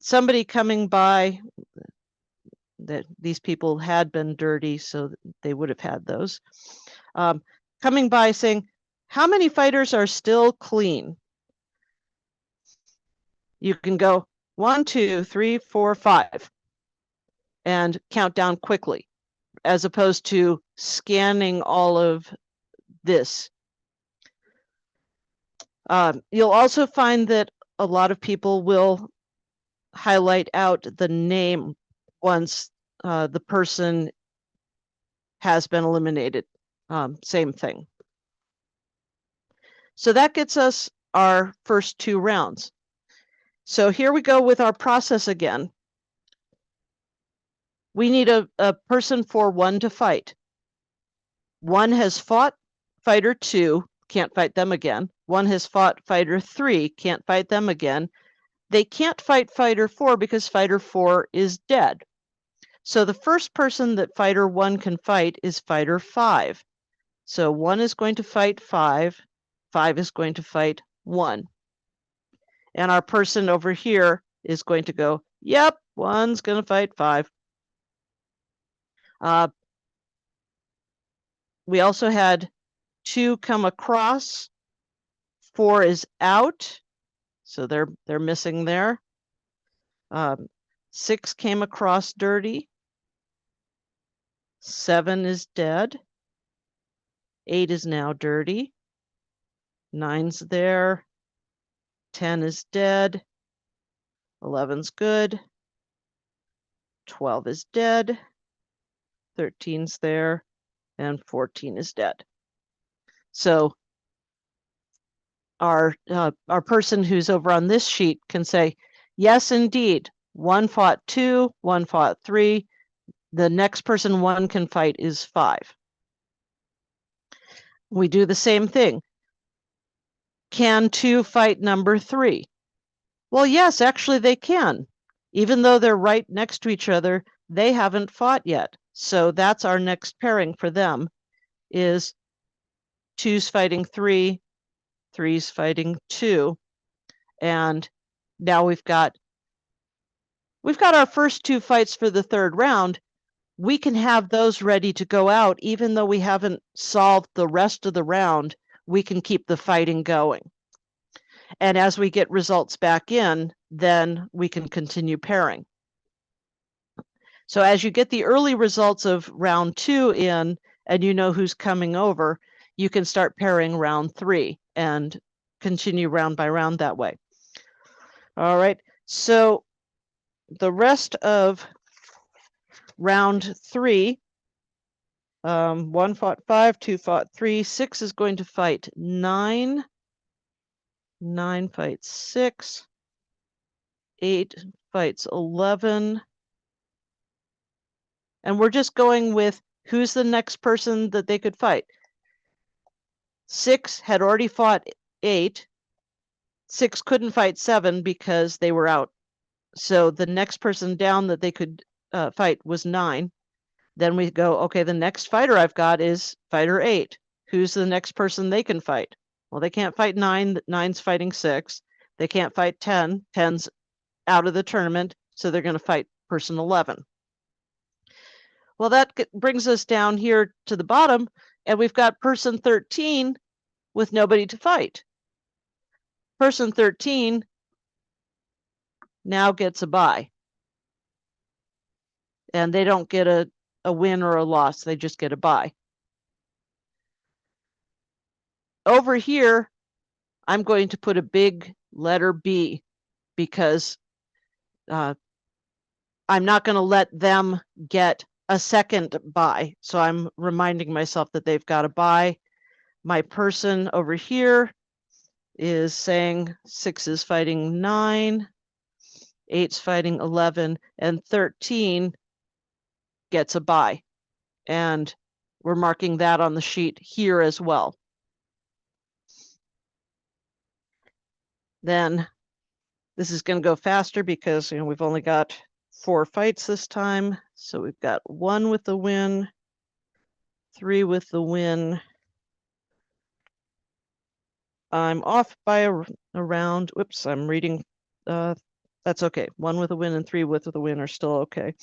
somebody coming by, that these people had been dirty, so they would have had those, coming by saying, how many fighters are still clean? You can go 1, 2, 3, 4, 5 and count down quickly, as opposed to scanning all of this. You'll also find that a lot of people will highlight out the name once the person has been eliminated. Same thing. So that gets us our first 2 rounds. So here we go with our process again. We need a person for 1 to fight. 1 has fought fighter 2, can't fight them again. 1 has fought fighter 3, can't fight them again. They can't fight fighter 4 because fighter 4 is dead. So the first person that fighter 1 can fight is fighter 5. So 1 is going to fight 5, 5 is going to fight 1. And our person over here is going to go, yep, 1's going to fight 5. We also had 2 come across. 4 is out, so they're missing there. 6 came across dirty. 7 is dead. 8 is now dirty. 9's there. 10 is dead. 11's good. 12 is dead. 13's there. And 14 is dead. So our person who's over on this sheet can say, yes, indeed, one fought 2, one fought 3. The next person 1 can fight is 5. We do the same thing. Can 2 fight number 3? Well, yes, actually they can. Even though they're right next to each other, they haven't fought yet. So that's our next pairing for them, is 2's fighting 3, 3's fighting 2. And now we've got our first 2 fights for the 3rd round. We can have those ready to go out, even though we haven't solved the rest of the round. We can keep the fighting going. And as we get results back in, then we can continue pairing. So as you get the early results of round 2 in, and you know who's coming over, you can start pairing round 3 and continue round by round that way. All right, so the rest of round 3, 1 fought 5, 2 fought 3, 6 is going to fight 9, 9 fights 6, 8 fights 11, and we're just going with who's the next person that they could fight. 6 had already fought 8. 6 couldn't fight 7 because they were out. So the next person down that they could fight was 9. Then we go, okay, the next fighter I've got is fighter 8. Who's the next person they can fight? Well, they can't fight 9. 9's fighting 6. They can't fight 10. 10's out of the tournament. So they're going to fight person 11. Well, that brings us down here to the bottom, and we've got person 13 with nobody to fight. Person 13 now gets a bye. And they don't get a win or a loss. They just get a bye. Over here, I'm going to put a big letter B because I'm not going to let them get a second bye. So I'm reminding myself that they've got a bye. My person over here is saying 6 is fighting 9, 8's fighting 11, and 13 gets a bye. And we're marking that on the sheet here as well. Then this is going to go faster because we've only got 4 fights this time. So we've got 1 with the win, 3 with the win. I'm off by a round. Whoops, I'm reading. That's okay. 1 with a win and 3 with the win are still okay.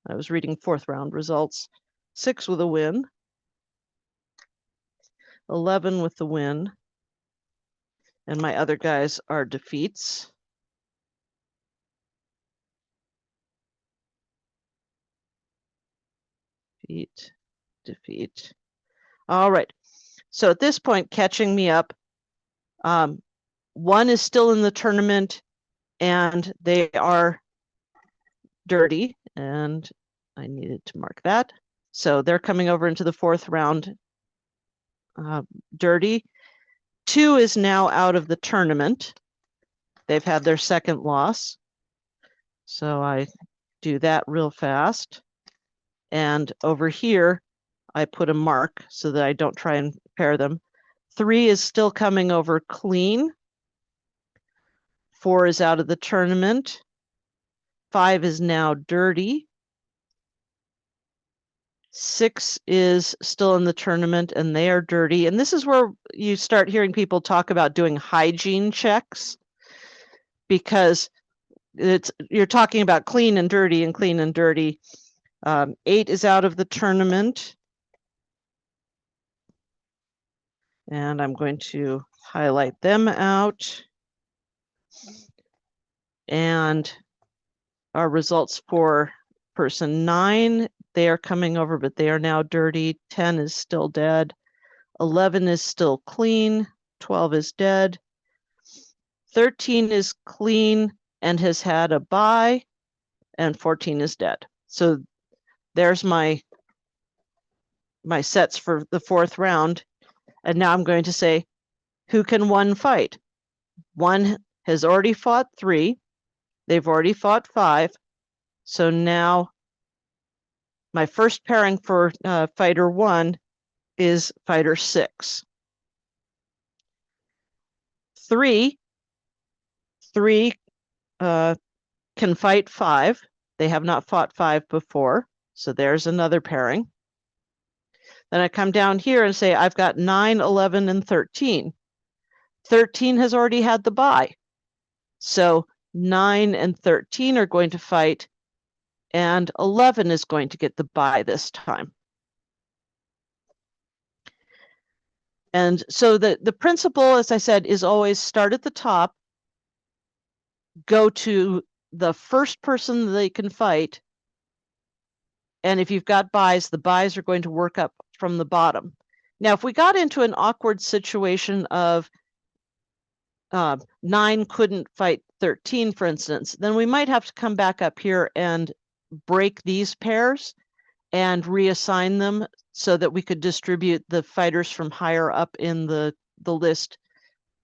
I was reading 4th round results. 6 with a win. 11 with the win. And my other guys are defeats. Defeat. All right. So at this point, catching me up, 1 is still in the tournament and they are dirty, and I needed to mark that. So they're coming over into the 4th round dirty. 2 is now out of the tournament. They've had their 2nd loss. So I do that real fast. And over here, I put a mark so that I don't try and pair them. 3 is still coming over clean. 4 is out of the tournament. 5 is now dirty. 6 is still in the tournament and they are dirty. And this is where you start hearing people talk about doing hygiene checks, because you're talking about clean and dirty and clean and dirty. 8 is out of the tournament. And I'm going to highlight them out. And our results for person 9, they are coming over, but they are now dirty. 10 is still dead. 11 is still clean. 12 is dead. 13 is clean and has had a bye. And 14 is dead. So there's my sets for the 4th round. And now I'm going to say, who can 1 fight? 1 has already fought 3. They've already fought 5. So now my first pairing for fighter 1 is fighter 6. 3 can fight 5. They have not fought 5 before. So there's another pairing. Then I come down here and say, I've got 9, 11, and 13. 13 has already had the bye. So 9 and 13 are going to fight, and 11 is going to get the bye this time. And so the principle, as I said, is always start at the top, go to the first person they can fight, and if you've got byes, the byes are going to work up from the bottom. Now, if we got into an awkward situation of 9 couldn't fight 13, for instance, then we might have to come back up here and break these pairs and reassign them so that we could distribute the fighters from higher up in the list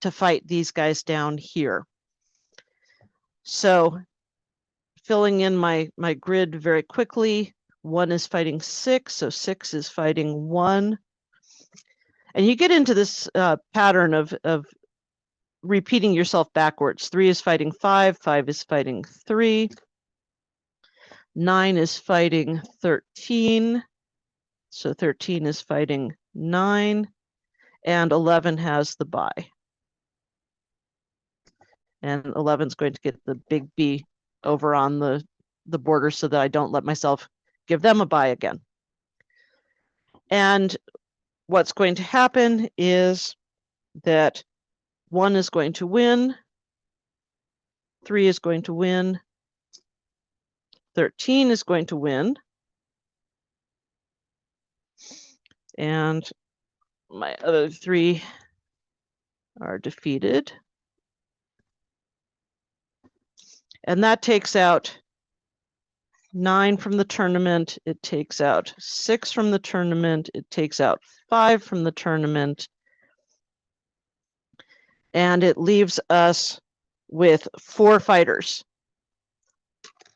to fight these guys down here. So filling in my grid very quickly, 1 is fighting 6, so 6 is fighting 1. And you get into this pattern of repeating yourself backwards. 3 is fighting 5, 5 is fighting 3. 9 is fighting 13. So 13 is fighting 9. And 11 has the bye. And 11 is going to get the big B over on the border so that I don't let myself give them a bye again. And what's going to happen is that 1 is going to win, 3 is going to win, 13 is going to win, and my other 3 are defeated. And that takes out 9 from the tournament, it takes out 6 from the tournament, it takes out 5 from the tournament, and it leaves us with 4 fighters.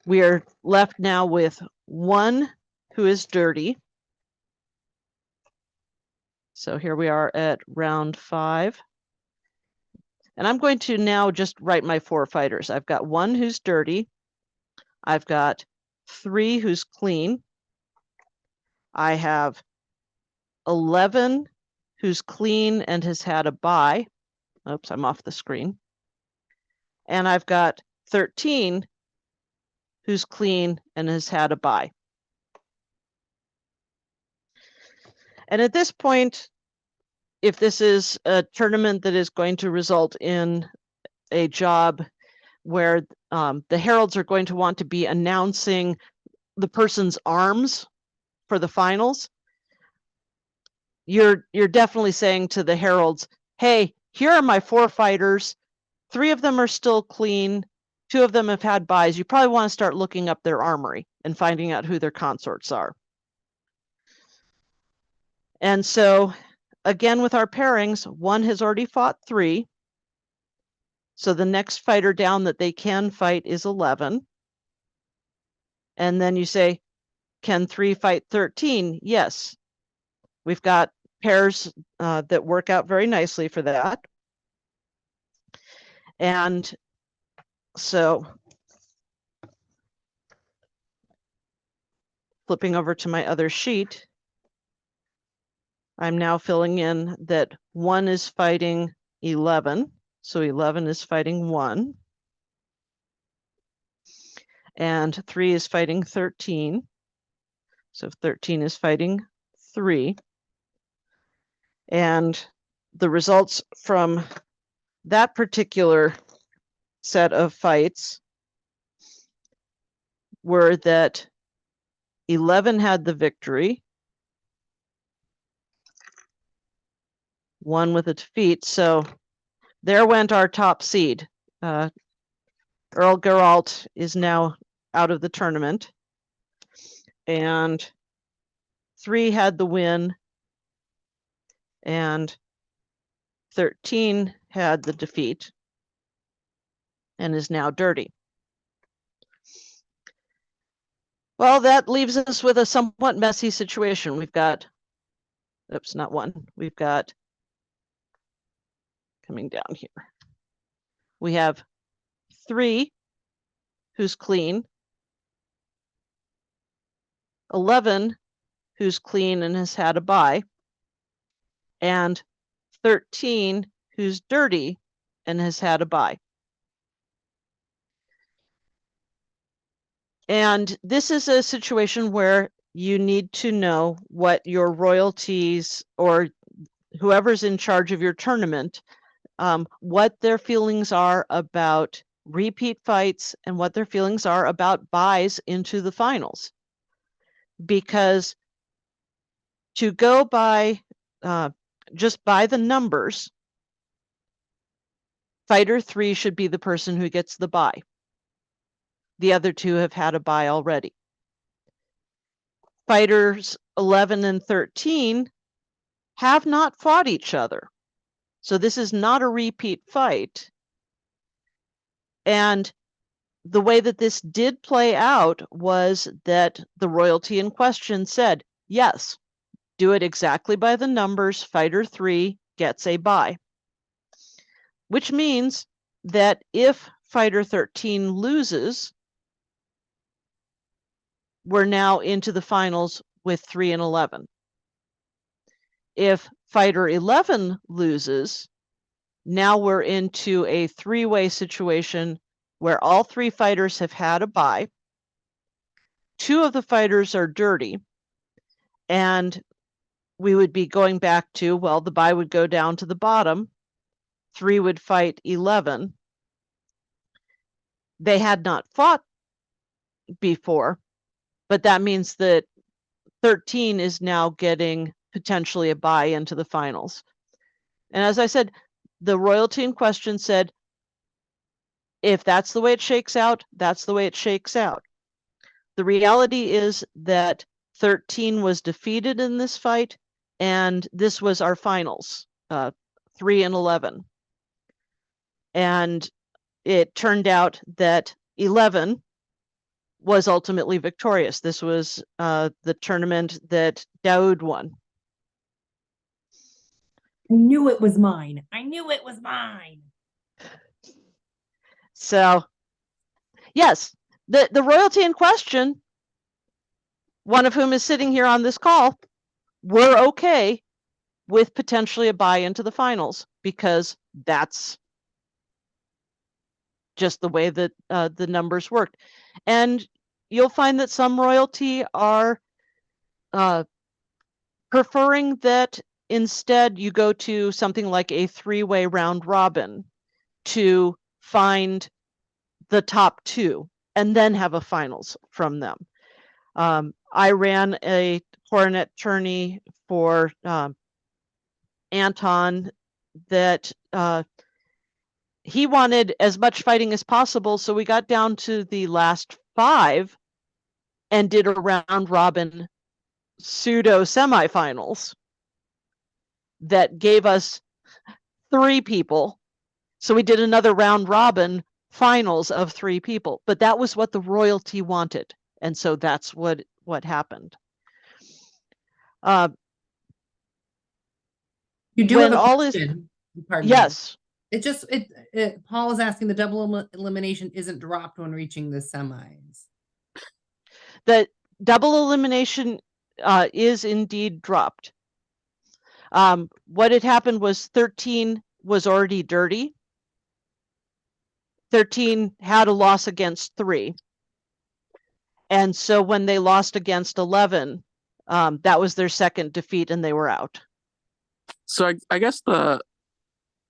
We are left now with 1 who is dirty. So here we are at round 5. And I'm going to now just write my 4 fighters. I've got 1 who's dirty. I've got 3 who's clean. I have 11 who's clean and has had a bye. Oops, I'm off the screen. And I've got 13 who's clean and has had a bye. And at this point, if this is a tournament that is going to result in a job where the heralds are going to want to be announcing the person's arms for the finals, you're definitely saying to the heralds, hey, here are my 4 fighters. 3 of them are still clean. 2 of them have had byes. You probably want to start looking up their armory and finding out who their consorts are. And so again, with our pairings, 1 has already fought 3. So the next fighter down that they can fight is 11. And then you say, can 3 fight 13? Yes. We've got pairs that work out very nicely for that. And so flipping over to my other sheet, I'm now filling in that 1 is fighting 11. So 11 is fighting 1. And 3 is fighting 13. So 13 is fighting 3. And the results from that particular set of fights were that 11 had the victory, 1 with a defeat. So there went our top seed. Earl Geralt is now out of the tournament. And 3 had the win. And 13 had the defeat and is now dirty. Well, that leaves us with a somewhat messy situation. We've got, oops, not one. We've got, coming down here, we have 3 who's clean, 11 who's clean and has had a bye, and 13 who's dirty and has had a bye. And this is a situation where you need to know what your royalties or whoever's in charge of your tournament, what their feelings are about repeat fights and what their feelings are about buys into the finals. Because to go by just by the numbers, fighter 3 should be the person who gets the bye. The other 2 have had a bye already. Fighters 11 and 13 have not fought each other. So this is not a repeat fight. And the way that this did play out was that the royalty in question said, yes, do it exactly by the numbers. Fighter 3 gets a bye. Which means that if fighter 13 loses, we're now into the finals with 3 and 11. If fighter 11 loses, now we're into a 3-way situation where all 3 fighters have had a bye. 2 of the fighters are dirty, and we would be going back to, well, the bye would go down to the bottom. 3 would fight 11. They had not fought before, but that means that 13 is now getting potentially a bye into the finals. And as I said, the royalty in question said, if that's the way it shakes out, that's the way it shakes out. The reality is that 13 was defeated in this fight, and this was our finals, 3 and 11. And it turned out that 11 was ultimately victorious. This was the tournament that Daoud won. I knew it was mine. I knew it was mine. So, yes, the royalty in question, one of whom is sitting here on this call, were okay with potentially a bye into the finals because that's just the way that the numbers worked. And you'll find that some royalty are preferring that instead you go to something like a 3-way round robin to find the top 2 and then have a finals from them. I ran a Coronet tourney for Anton that he wanted as much fighting as possible, so we got down to the last 5 and did a round robin pseudo semifinals that gave us 3 people. So we did another round robin finals of 3 people, but that was what the royalty wanted. And so that's what happened. You do when have a all is, question. Pardon me. yes, It just Paul is asking the double elimination isn't dropped when reaching the semis. the double elimination is indeed dropped. What had happened was 13 was already dirty. 13 had a loss against 3. And so when they lost against 11, that was their second defeat and they were out. So I guess the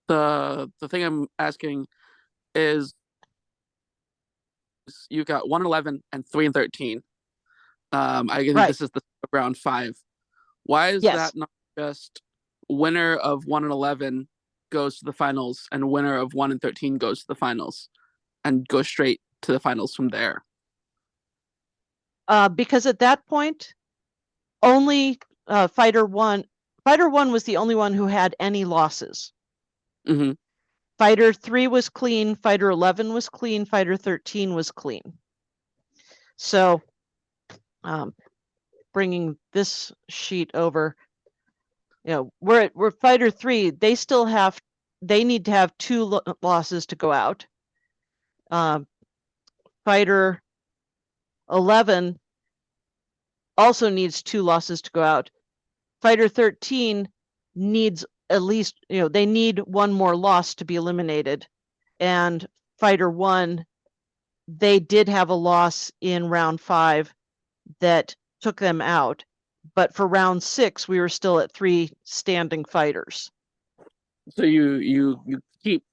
thing I'm asking is you've got 1 and 11 and 3 and 13. I think Right. this is the round 5. Why is Yes. that not just winner of 1 and 11 goes to the finals and winner of 1 and 13 goes to the finals and goes straight to the finals from there? Because at that point, only fighter 1 was the only one who had any losses. Mm-hmm. Fighter 3 was clean, fighter 11 was clean, fighter 13 was clean. So bringing this sheet over, we're fighter 3, they need to have 2 losses to go out. Fighter 11 also needs 2 losses to go out. Fighter 13 needs at least, they need 1 more loss to be eliminated. And Fighter 1, they did have a loss in round 5 that took them out. But for round 6, we were still at 3 standing fighters. So you keep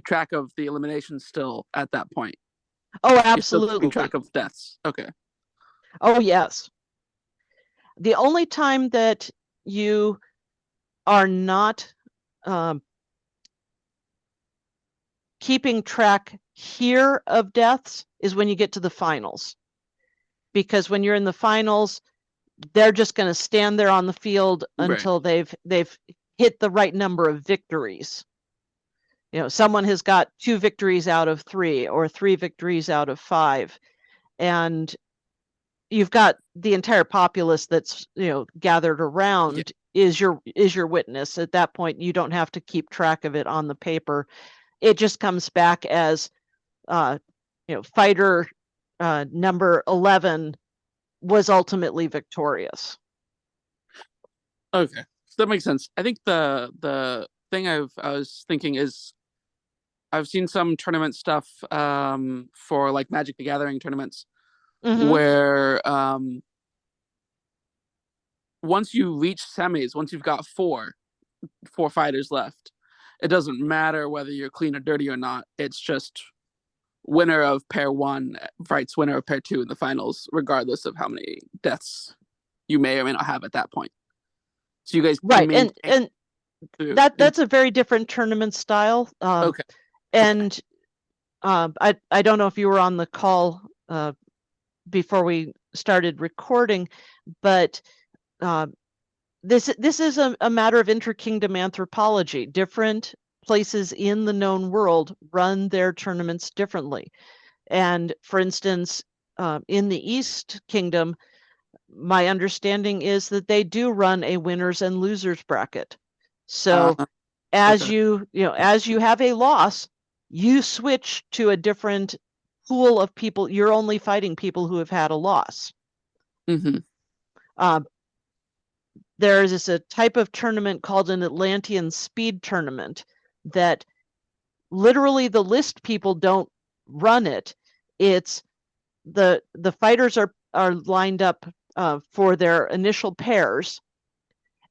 track of the eliminations still at that point. Oh, You still keep absolutely. track of deaths. Okay. Oh, yes. The only time that you are not keeping track here of deaths is when you get to the finals. Because when you're in the finals, they're just going to stand there on the field until they've hit the right number of victories. Someone has got 2 victories out of 3 or 3 victories out of 5. And you've got the entire populace that's, gathered around is your witness. At that point, you don't have to keep track of it on the paper. It just comes back as, fighter number 11 was ultimately victorious. Okay. So that makes sense. I think the thing I was thinking is I've seen some tournament stuff for like Magic the Gathering tournaments where once you reach semis, once you've got four fighters left, it doesn't matter whether you're clean or dirty or not. It's just winner of pair 1 fights winner of pair 2 in the finals, regardless of how many deaths you may or may not have at that point. So you guys right, and that's a very different tournament style. Okay. And I don't know if you were on the call before we started recording, but this is a matter of interkingdom anthropology. Different places in the known world run their tournaments differently. And for instance, in the East Kingdom, my understanding is that they do run a winners and losers bracket. So as you have a loss, you switch to a different pool of people. You're only fighting people who have had a loss. There is a type of tournament called an Atlantean speed tournament that literally the list people don't run it. It's the fighters are lined up for their initial pairs,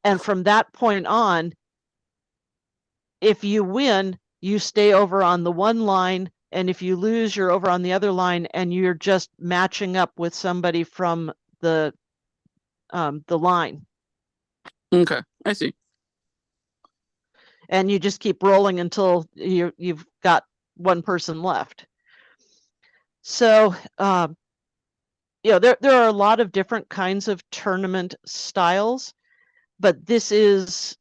and from that point on, if you win, you stay over on the one line, and if you lose, you're over on the other line, and you're just matching up with somebody from the line. Okay, I see. And you just keep rolling until you've got one person left. So, there are a lot of different kinds of tournament styles, but this is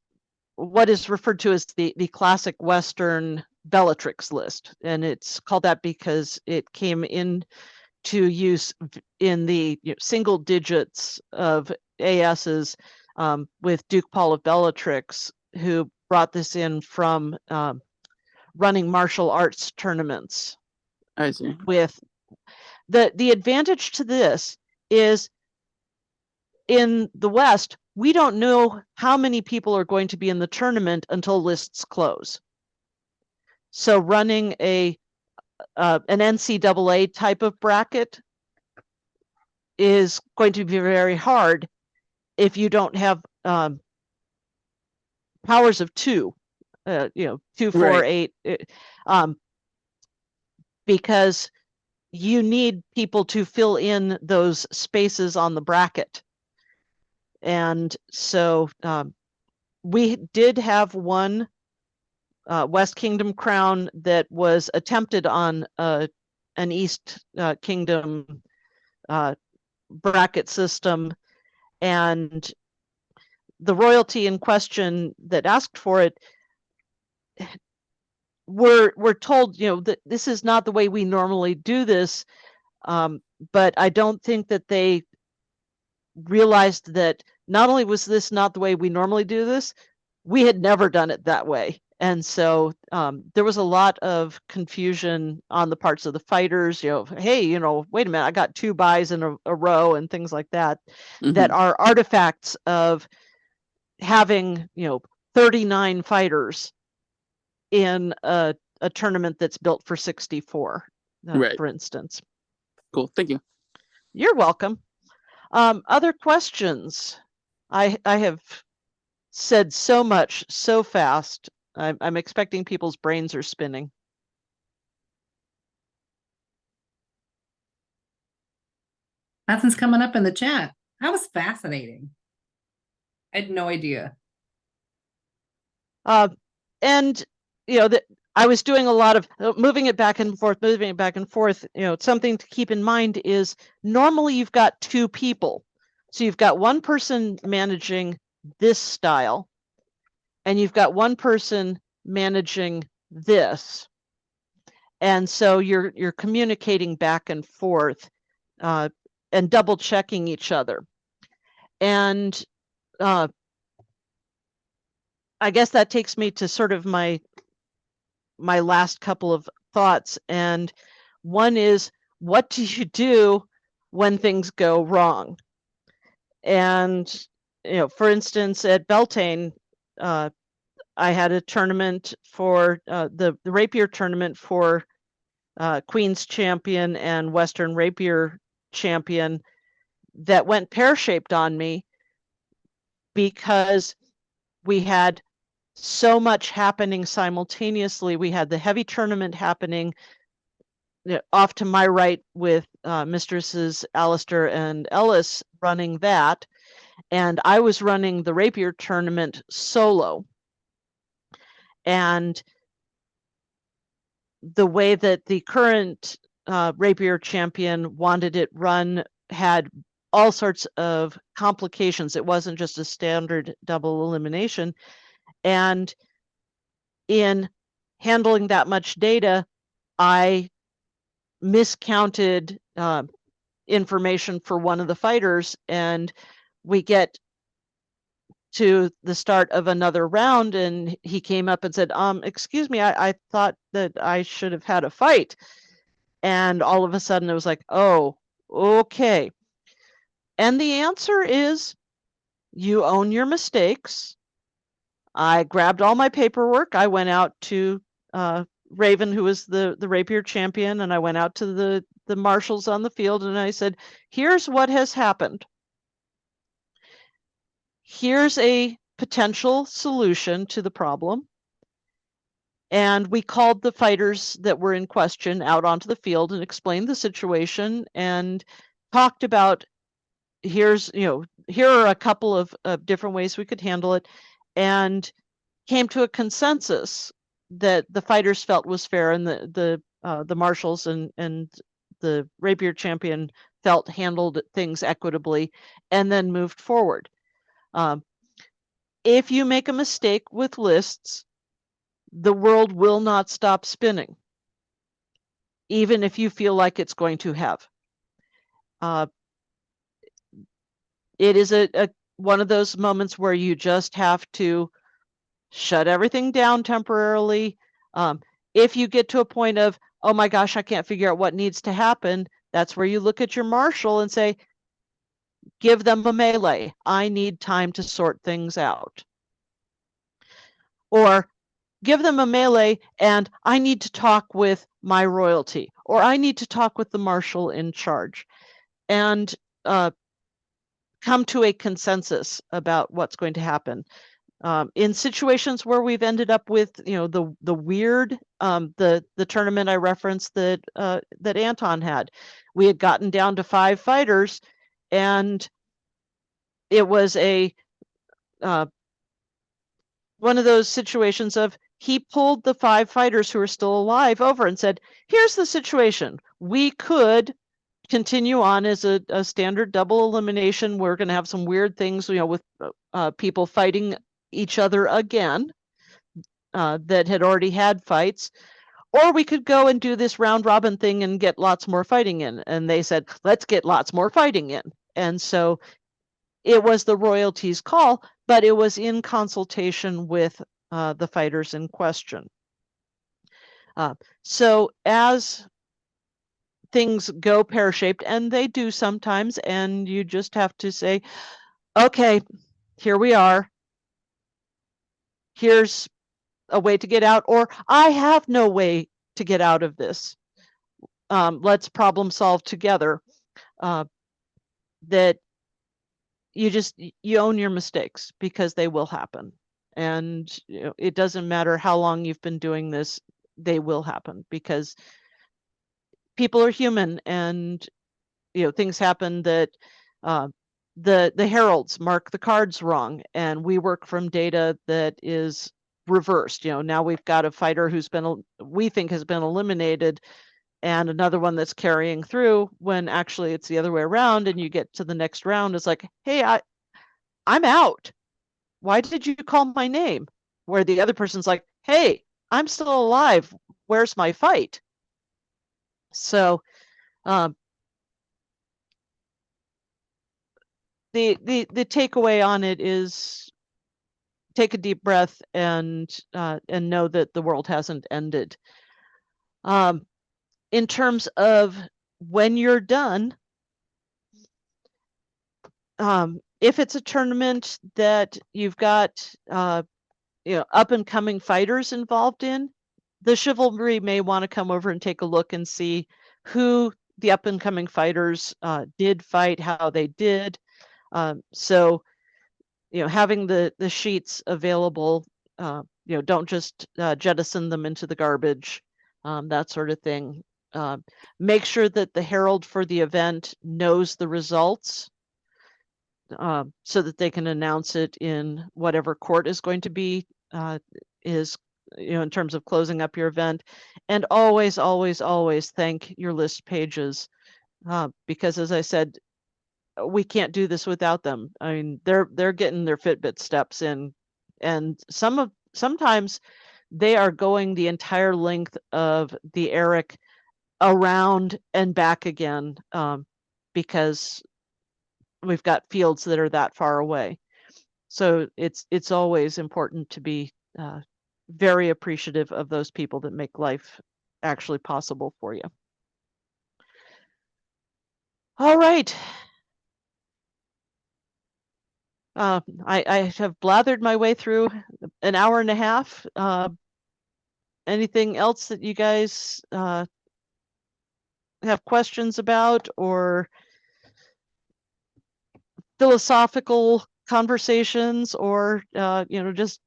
what is referred to as the classic Western Bellatrix list. And it's called that because it came into use in the single digits of ASs with Duke Paul of Bellatrix, who brought this in from running martial arts tournaments. I see. With the advantage to this is in the West, we don't know how many people are going to be in the tournament until lists close. So running an NCAA type of bracket is going to be very hard if you don't have powers of 2, 2, 4, 8, because you need people to fill in those spaces on the bracket. And so we did have one West Kingdom crown that was attempted on an East Kingdom bracket system, and the royalty in question that asked for it were told, that this is not the way we normally do this, but I don't think that they realized that not only was this not the way we normally do this, we had never done it that way. And so there was a lot of confusion on the parts of the fighters, hey, wait a minute, I got 2 buys in a row and things like that, that Mhm. are artifacts of having, 39 fighters in a tournament that's built for 64, Right. for instance. Cool. Thank you. You're welcome. Other questions? I have said so much so fast. I'm expecting people's brains are spinning. Nothing's coming up in the chat. That was fascinating. I had no idea. And that I was doing a lot of moving it back and forth. Something to keep in mind is normally you've got 2 people. So you've got one person managing this style, and you've got one person managing this. And so you're communicating back and forth and double checking each other. And I guess that takes me to sort of my last couple of thoughts. And one is, what do you do when things go wrong? And, for instance, at Beltane, I had a tournament for the Rapier tournament for Queen's Champion and Western Rapier Champion that went pear-shaped on me because we had so much happening simultaneously. We had the heavy tournament happening off to my right with Mistresses Alistair and Ellis running that, and I was running the Rapier tournament solo. And the way that the current Rapier champion wanted it run had all sorts of complications. It wasn't just a standard double elimination. And in handling that much data, I miscounted information for one of the fighters, and we get to the start of another round, and he came up and said, excuse me, I thought that I should have had a fight. And all of a sudden it was like, oh, okay. And the answer is, you own your mistakes. I grabbed all my paperwork. I went out to Raven, who was the Rapier champion, and I went out to the marshals on the field, and I said, here's what has happened. Here's a potential solution to the problem. And we called the fighters that were in question out onto the field and explained the situation and talked about, here are a couple of different ways we could handle it, and came to a consensus that the fighters felt was fair, and the marshals and the Rapier champion felt handled things equitably, and then moved forward. If you make a mistake with lists, the world will not stop spinning, even if you feel like it's going to have. It is one of those moments where you just have to shut everything down temporarily. If you get to a point of, oh my gosh, I can't figure out what needs to happen, that's where you look at your marshal and say, give them a melee. I need time to sort things out. Or give them a melee and I need to talk with my royalty, or I need to talk with the marshal in charge, and come to a consensus about what's going to happen. In situations where we've ended up with, the weird, the tournament I referenced that Anton had, we had gotten down to 5 fighters, and it was a one of those situations of, he pulled the 5 fighters who are still alive over and said, here's the situation. We could continue on as a standard double elimination. We're going to have some weird things, with people fighting each other again that had already had fights, or we could go and do this round robin thing and get lots more fighting in. And they said, let's get lots more fighting in. And so it was the royalties' call, but it was in consultation with the fighters in question. So as things go pear-shaped, and they do sometimes, and you just have to say, okay, here we are. Here's a way to get out, or I have no way to get out of this. Let's problem solve together. That you own your mistakes, because they will happen. And it doesn't matter how long you've been doing this, they will happen, because people are human, and things happen that the heralds mark the cards wrong, and we work from data that is reversed. Now we've got a fighter who's we think has been eliminated, and another one that's carrying through, when actually it's the other way around. And you get to the next round, it's like, hey, I'm out. Why did you call my name? Where the other person's like, hey, I'm still alive. Where's my fight? So the takeaway on it is, take a deep breath and know that the world hasn't ended. In terms of when you're done, if it's a tournament that you've got up and coming fighters involved in, the chivalry may want to come over and take a look and see who the up and coming fighters did fight, how they did. So having the sheets available, don't just jettison them into the garbage, that sort of thing. Make sure that the herald for the event knows the results, so that they can announce it in whatever court is going to be in terms of closing up your event. And always, always, always thank your list pages, because, as I said, we can't do this without them. I mean, they're getting their Fitbit steps in, and sometimes they are going the entire length of the Eric around and back again, because we've got fields that are that far away. So it's always important to be very appreciative of those people that make life actually possible for you. All right. I have blathered my way through an hour and a half. Anything else that you guys have questions about, or philosophical conversations, or just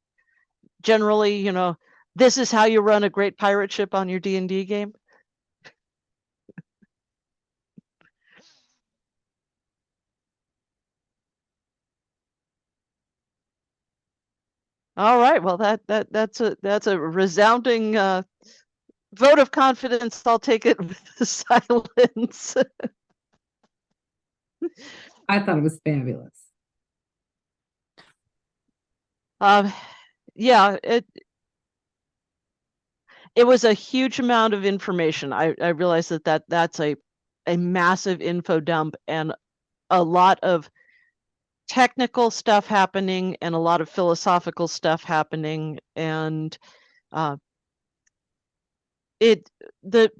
generally, this is how you run a great pirate ship on your D&D game? All right, well, that's a resounding vote of confidence. I'll take it with the silence. I thought it was fabulous. Yeah, it was a huge amount of information. I realized that's a massive info dump, and a lot of technical stuff happening, and a lot of philosophical stuff happening. And the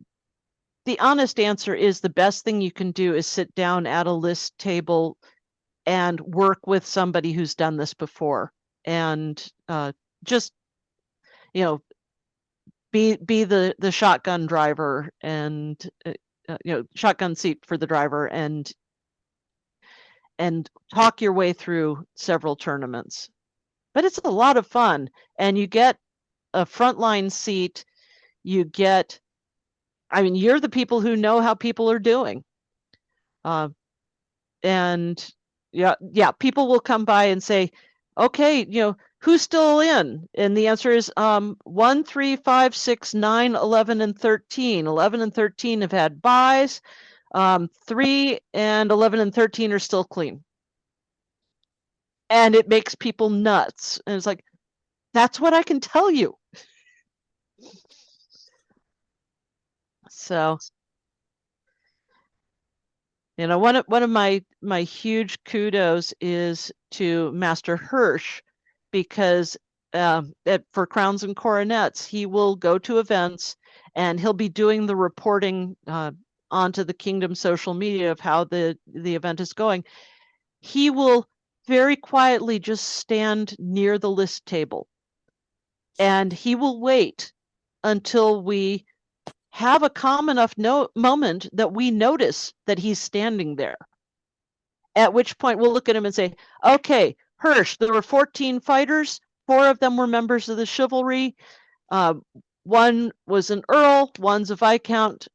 honest answer is, the best thing you can do is sit down at a list table and work with somebody who's done this before, and just be the shotgun driver, and shotgun seat for the driver, and talk your way through several tournaments. But it's a lot of fun, and you get a frontline seat. You're the people who know how people are doing. And people will come by and say, okay, who's still in? And the answer is 1, 3, 5, 6, 9, 11, and 13. 11 and 13 have had buys. 3 and 11 and 13 are still clean. And it makes people nuts. And it's like, that's what I can tell you. So You know, one of my huge kudos is to Master Hirsch, because for Crowns and Coronets, he will go to events and he'll be doing the reporting onto the Kingdom social media of how the event is going. He will very quietly just stand near the list table, and he will wait until we have a calm enough moment that we notice that he's standing there. At which point we'll look at him and say, okay, Hirsch, there were 14 fighters. 4 of them were members of the chivalry. 1 was an earl, 1's a viscount,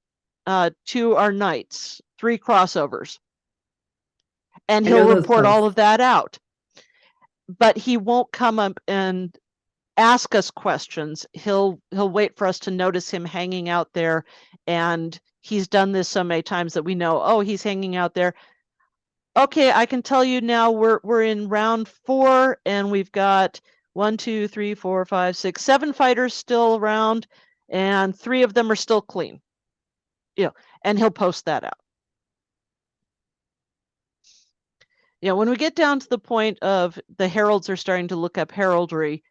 2 are knights, 3 crossovers. And I know he'll those report all posts. of that out. But he won't come up and ask us questions. He'll wait for us to notice him hanging out there, and he's done this so many times that we know, oh, he's hanging out there. Okay, I can tell you now we're in round 4, and we've got 1, 2, 3, 4, 5, 6, 7 fighters still around, and 3 of them are still clean. You know, and he'll post that out. You know, when we get down to the point of the heralds are starting to look up heraldry,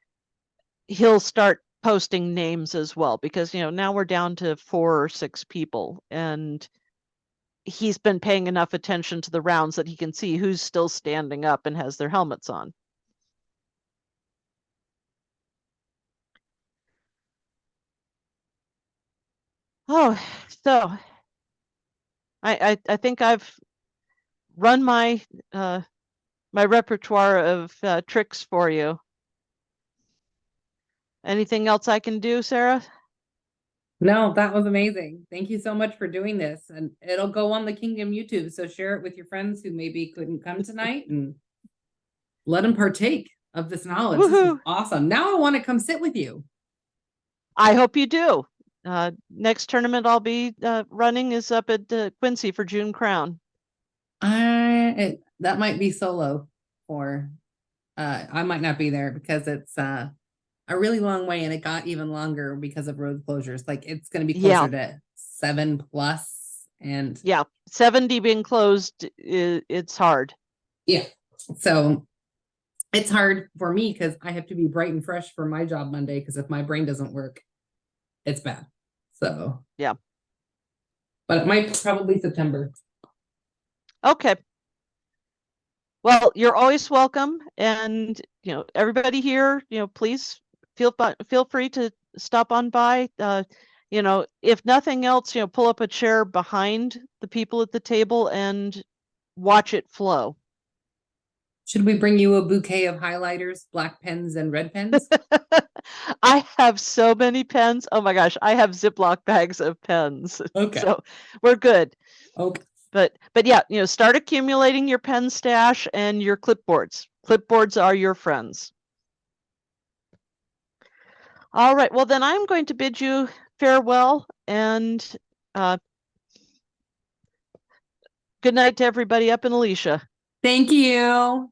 he'll start posting names as well, because, you know, now we're down to 4 or 6 people, and he's been paying enough attention to the rounds that he can see who's still standing up and has their helmets on. Oh, so I think I've run my my repertoire of tricks for you. Anything else I can do, Sarah? No, that was amazing. Thank you so much for doing this. And it'll go on the Kingdom YouTube. So share it with your friends who maybe couldn't come tonight and let them partake of this knowledge. This is Woohoo! awesome. Now I want to come sit with you. I hope you do. Next tournament I'll be running is up at Quincy for June Crown. That might be solo, or I might not be there because it's a really long way, and it got even longer because of road closures. Like it's going to be closer to 7+, and yeah, 70 being closed, it's hard. Yeah, so it's hard for me because I have to be bright and fresh for my job Monday, because if my brain doesn't work, it's bad. So yeah, but it might probably September. Okay. Well, you're always welcome, and you know, everybody here, you know, please feel free to stop on by. You know, if nothing else, you know, pull up a chair behind the people at the table and watch it flow. Should we bring you a bouquet of highlighters, black pens, and red pens? I have so many pens. Oh my gosh, I have Ziploc bags of pens. Okay. So we're good. Okay. But yeah, you know, start accumulating your pen stash and your clipboards. Clipboards are your friends. All right, well then I'm going to bid you farewell, and good night to everybody up in Alicia. Thank you.